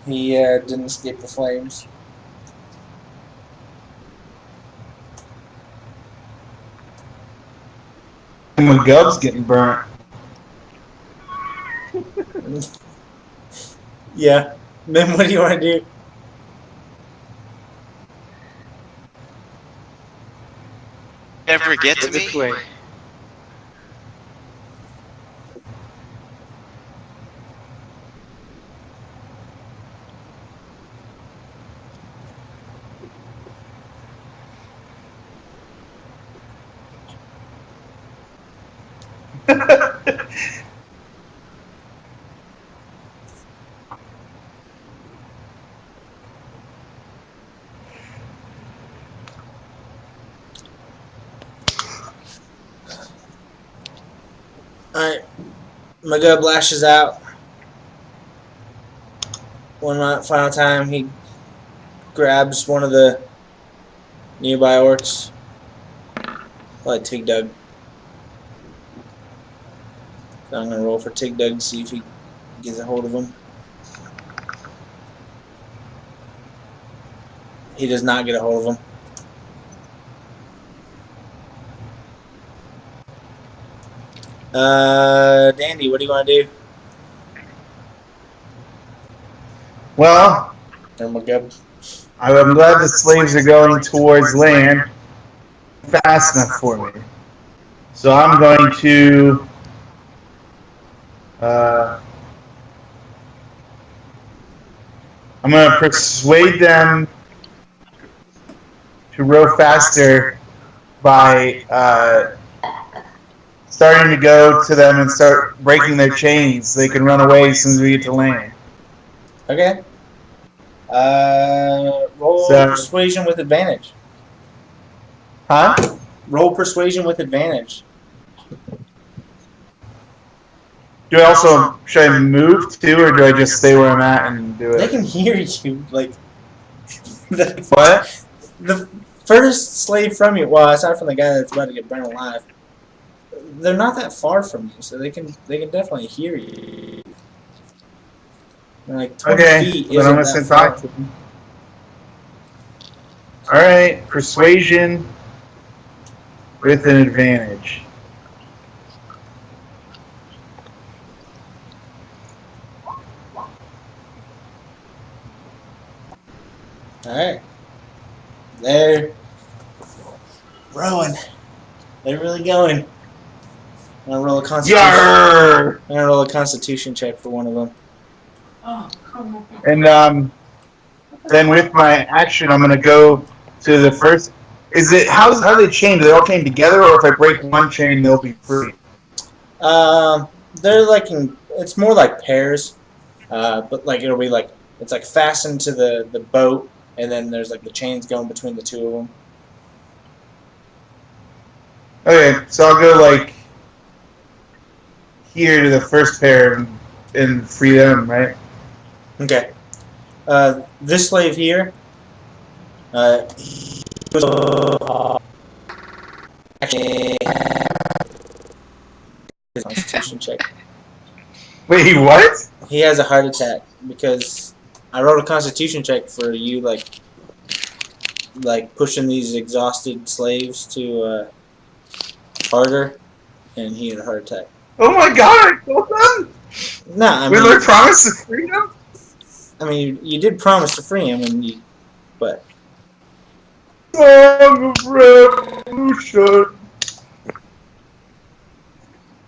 He didn't escape the flames. McGubb's getting burnt. Yeah. Then what do you want to do? Ever get to me? Alright. Magub lashes out. One final time, he grabs one of the nearby orcs. Like Tig Dug. So I'm going to roll for Tig Dug to see if he gets a hold of him. He does not get a hold of him. Dandy, what do you want to do? Well, Or Magub? I'm glad the slaves are going towards land fast enough for me. So I'm going to I'm going to persuade them to row faster by starting to go to them and start breaking their chains so they can run away as soon as we get to land. Okay. Roll So- persuasion with advantage. Huh? Roll persuasion with advantage. Do I also, should I move too, or do I just stay where I'm at and do They it? can hear you. Like What? the furthest slave from you. Well, aside from the guy that's about to get burned alive, they're not that far from you, so they can definitely hear you. They're like 20 Okay, feet then I'm isn't going to that send far. talk to them. Alright, persuasion with an advantage. Alright. They're rowing. They're really going. I'm gonna roll a constitution. Yarr! I'm gonna roll a constitution check for one of them. Oh, And then with my action, I'm gonna go to the first. Is it how are they chained? Do they all chain together, or if I break one chain, they'll be free? They're like it's more like pairs, but like it'll be like it's like fastened to the boat, and then there's like the chains going between the two of them. Okay, so I'll go like here to the first pair and free them, right? Okay. This slave here. Actually, constitution check. Wait, what? He has a heart attack because I wrote a constitution check for you, like pushing these exhausted slaves to harder, and he had a heart attack. Oh my God! Well done. Nah, I With mean, our promise of freedom. you did promise to free him, and but Song of revolution.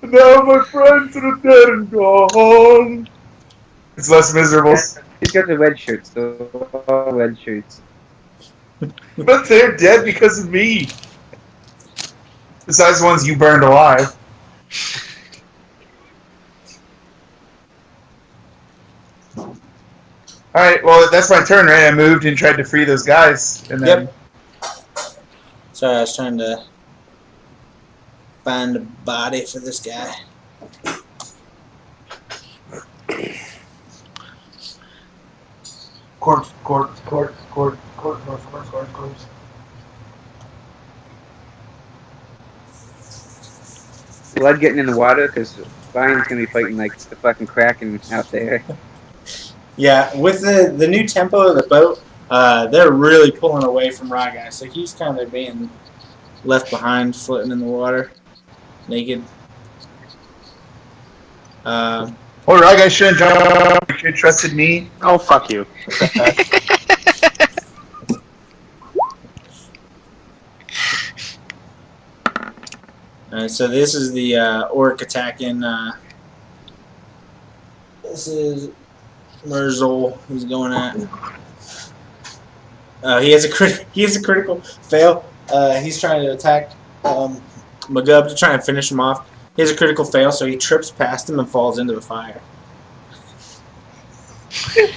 Now my friends are dead and gone. It's less miserable, These guys are red shirts, though. All red shirts. but they're dead because of me. Besides the ones you burned alive. Alright, well, that's my turn, right? I moved and tried to free those guys. And then, Yep. Sorry, I was trying to find a body for this guy. corpse. Blood getting in the water because Ryan's gonna be fighting like the fucking Kraken out there. Yeah, with the new tempo of the boat, they're really pulling away from Ragai, so he's kind of being left behind, floating in the water, naked. Well, right, guys shouldn't jump. You should have trusted me. Oh, fuck you. So this is the orc attacking. This is Merzel who's going at. He has a critical fail. He's trying to attack Magub to try and finish him off. He has a critical fail, so he trips past him and falls into the fire. Who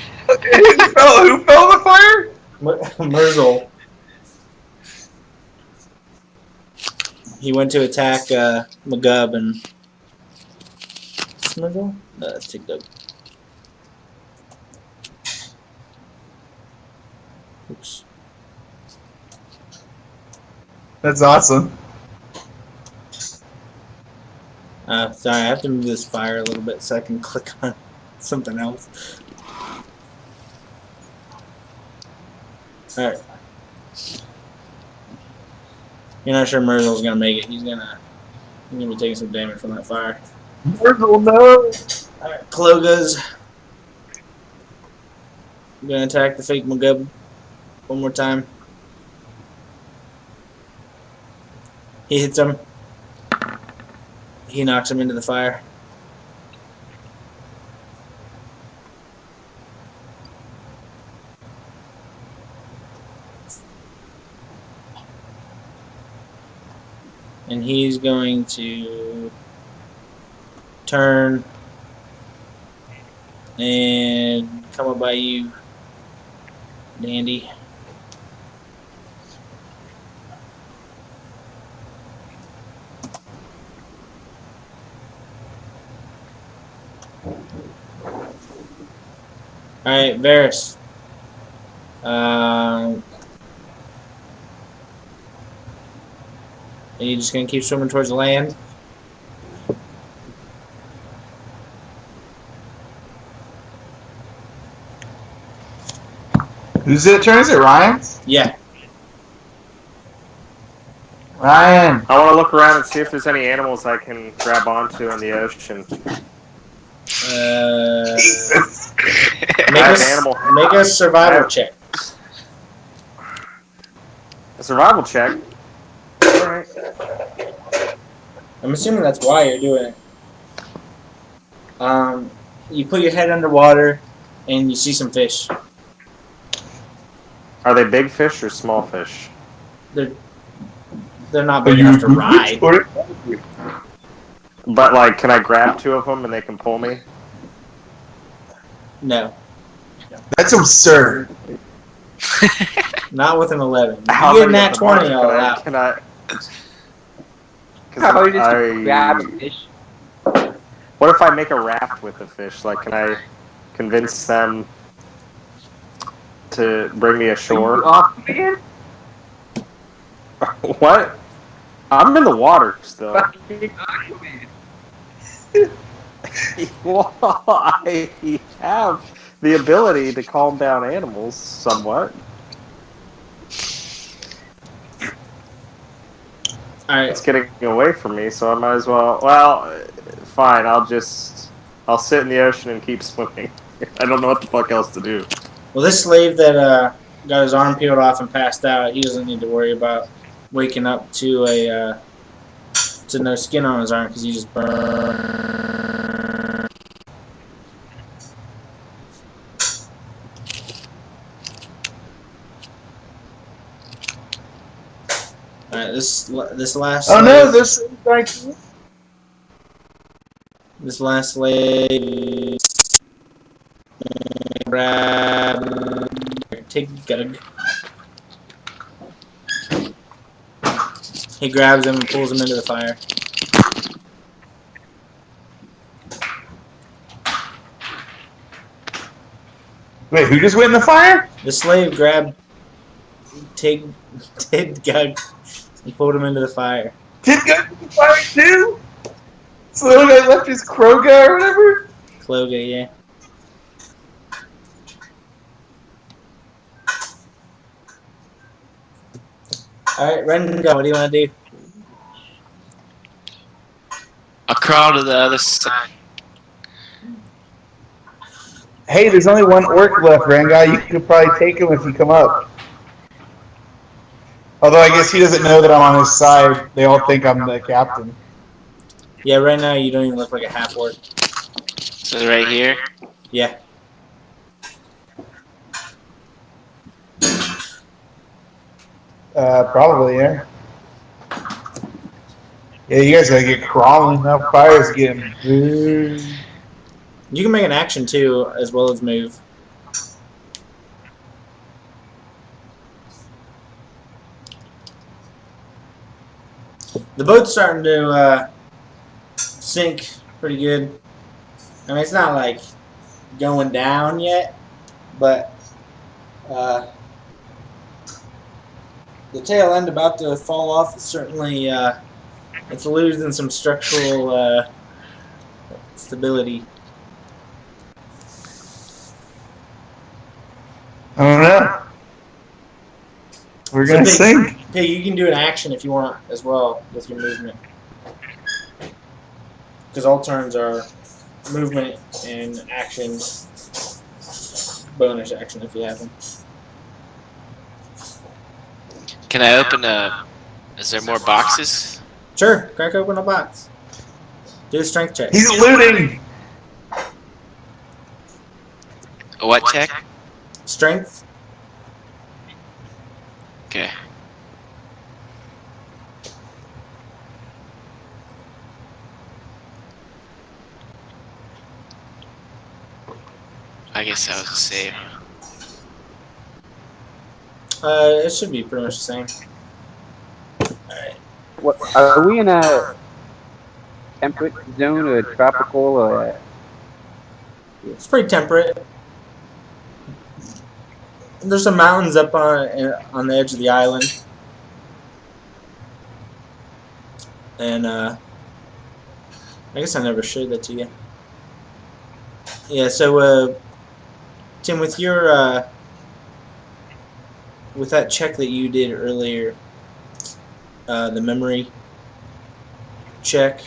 fell in the fire? Merzel. He went to attack McGub and Merzel? No, let's take Doug. Oops. That's awesome. Sorry, I have to move this fire a little bit so I can click on something else. Alright. You're not sure Merzel's gonna make it. He's gonna be taking some damage from that fire. Merzel, no. Alright, Kloga's gonna attack the fake McGub one more time. He hits him. He knocks him into the fire. And he's going to turn and come up by you, Dandy. Alright, Varis. Are you just gonna keep swimming towards the land? Who's it turn? Is it Ryan's? Yeah. Ryan. I want to look around and see if there's any animals I can grab onto in the ocean. Jesus. Make a survival check. A survival check? Alright. I'm assuming that's why you're doing it. You put your head underwater and you see some fish. Are they big fish or small fish? They're not big enough to ride. But, like, can I grab two of them and they can pull me? No. That's absurd. Not with an 11. How You get many that of them 20, are? I'll allow. Can I? Probably just grab a fish. What if I make a raft with the fish? Like, can I convince them to bring me ashore? Off again? What? I'm in the water still. Well, I have the ability to calm down animals somewhat. Alright. It's getting away from me, so I might as well. Well, fine. I'll sit in the ocean and keep swimming. I don't know what the fuck else to do. Well, this slave that got his arm peeled off and passed out, he doesn't need to worry about waking up to no skin on his arm because he just burned. Alright, this last slave, Oh no, this like this last slave grab take Gug. He grabs him and pulls him into the fire. wait, who just went in the fire? The slave grabbed Tig Gug and pulled him into the fire. Did go in the fire too? So the little guy left his Kroga or whatever? Kloga, yeah. Alright, Rengaw, what do you want to do? I'll crawl to the other side. Hey, there's only one orc left, Rengaw. You could probably take him if you come up. Although I guess he doesn't know that I'm on his side. They all think I'm the captain. Yeah, right now you don't even look like a half orc. So right here. Yeah. Probably, yeah. Yeah, you guys gotta get crawling. That fire's getting big. You can make an action too, as well as move. The boat's starting to sink pretty good. I mean, it's not like going down yet, but the tail end about to fall off is certainly it's losing some structural stability. I don't know. We're So gonna Pig, sink. Pig, you can do an action if you want as well with your movement, because all turns are movement and action, bonus action if you have them. Can I open a? Is there more boxes? Sure, crack open a box. Do a strength check. He's looting. A what check? Strength. Okay. I guess that was a save. It should be pretty much the same. Alright. What are we in a temperate zone or a tropical or a, It's pretty temperate. There's some mountains up on the edge of the island, and I guess I never showed that to you. Yeah, so Tim, with your with that check that you did earlier, the memory check,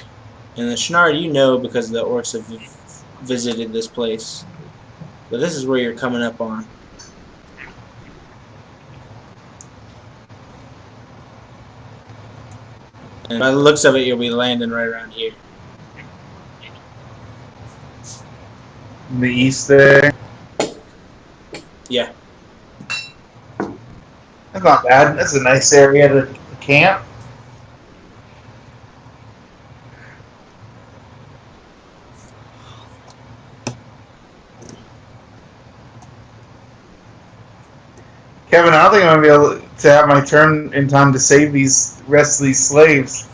and the Shannara, you know because the orcs have visited this place, but this is where you're coming up on. And by the looks of it, you'll be landing right around here. In the east there. Yeah. That's not bad. That's a nice area to camp. Kevin, I don't think I'm gonna be able to have my turn in time to save these rest of these slaves.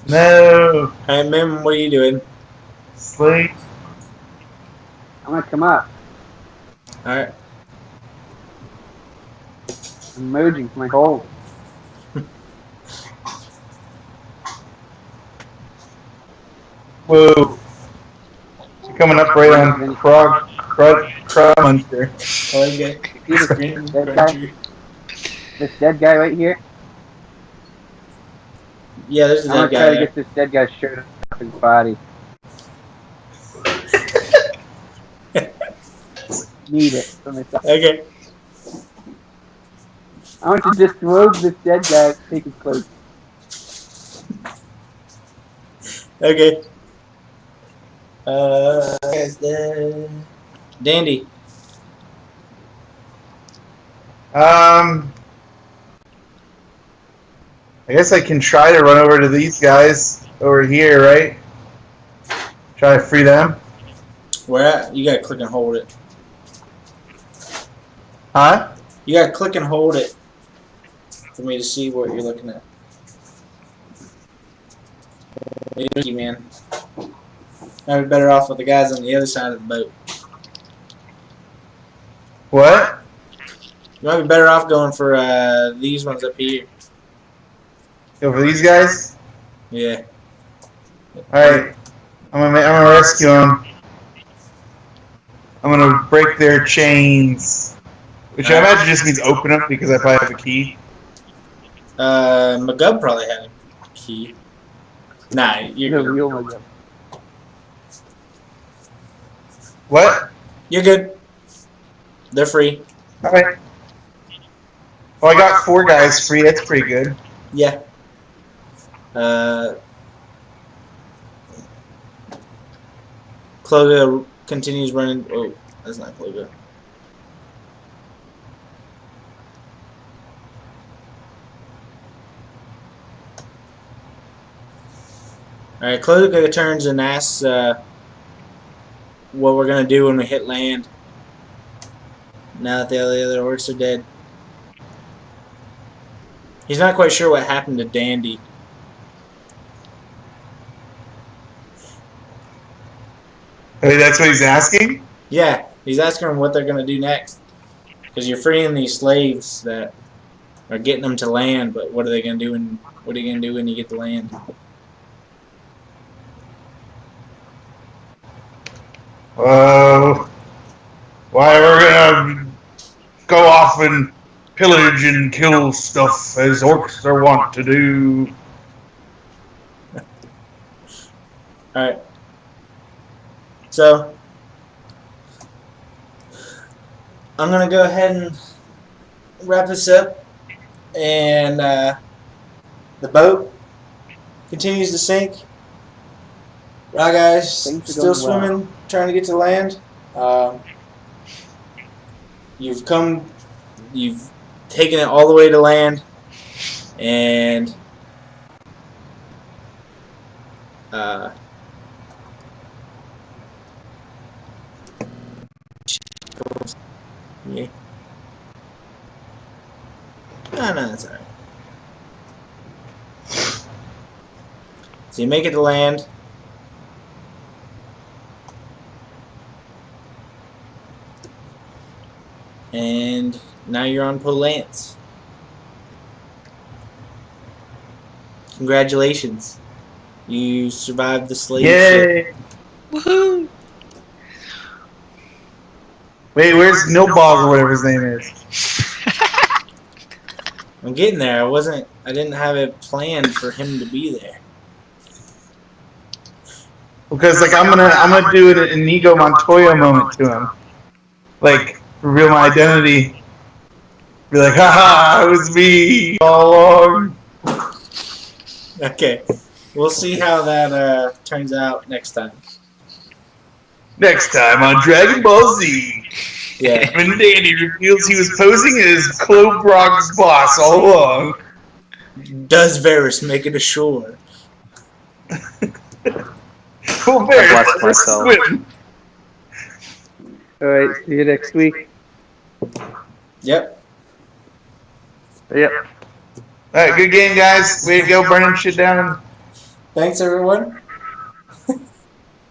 No, Alright, Mim, what are you doing? slave. I'm gonna come up. Alright. I'm emerging from my hole. Whoa. You're coming up right on Crud Muncher. Okay. See this dead guy? This dead guy right here? Yeah, there's a I'm gonna dead guy try to there. get this dead guy's shirt off his body. Need it for myself. Okay. I want to disrobe this dead guy, take his clothes. Okay. Guy's dead. Dandy. I guess I can try to run over to these guys over here, right? Try to free them. Where at? You gotta click and hold it. Huh? You gotta click and hold it for me to see what you're looking at. Hey, Ricky, man. I'd be better off with the guys on the other side of the boat. What? You might be better off going for these ones up here. Over these guys? Yeah. Alright. I'm gonna rescue them. I'm gonna break their chains. Which I imagine just means open them because I probably have a key. McGub probably had a key. Nah, you're The good. real McGub. What? You're good. They're free. Alright. Well, I got 4 guys free. That's pretty good. Yeah. Cloga continues running. Oh, that's not Cloga. Alright, Cloaca turns and asks what we're going to do when we hit land. Now that the other orcs are dead. He's not quite sure what happened to Dandy. Hey, that's what he's asking? Yeah, he's asking them what they're going to do next. Because you're freeing these slaves that are getting them to land, but what are they going to do what are you going to do when you get to land? Why, we're gonna go off and pillage and kill stuff as orcs are wont to do. Alright. So, I'm going to go ahead and wrap this up. And the boat continues to sink. Right, guys, Things are still going well. swimming, trying to get to land. You've taken it all the way to land, and yeah. No, that's alright. So you make it to land. And now you're on Polance. Congratulations. You survived the slave ship. Yay! Woohoo! Wait, where's Nilbog or whatever his name is? I'm getting there. I didn't have it planned for him to be there. Because like I'm gonna do an Inigo Montoya moment to him, like reveal my identity. Be like, haha, it was me all along. Okay. We'll see how that turns out next time. Next time on Dragon Ball Z, Yeah. when Danny reveals he was posing as Clobrog's boss all along. Does Varis make it ashore? Cool I bear, blessed myself. swim. Alright, see you next week. Yep. Yep. Alright, good game, guys. Way to go, burning shit down. Thanks, everyone.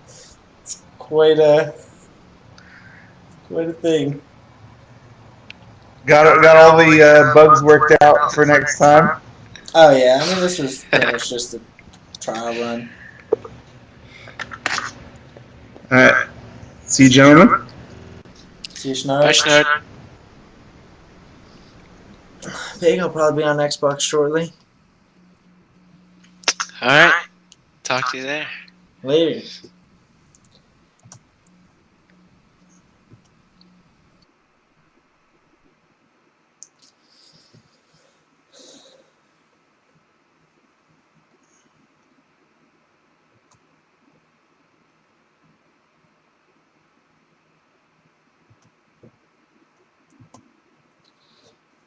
It's quite a thing. Got all the bugs worked out for next time. Oh yeah, I mean this was pretty much just a trial run. Alright. See you, gentlemen. See you, Bye, Schnarr. Schnurr. Pig will probably be on Xbox shortly. Alright. Talk to you there. Later.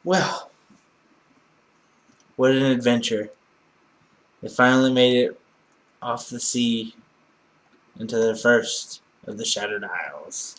Well, what an adventure. They finally made it off the sea into the first of the Shattered Isles.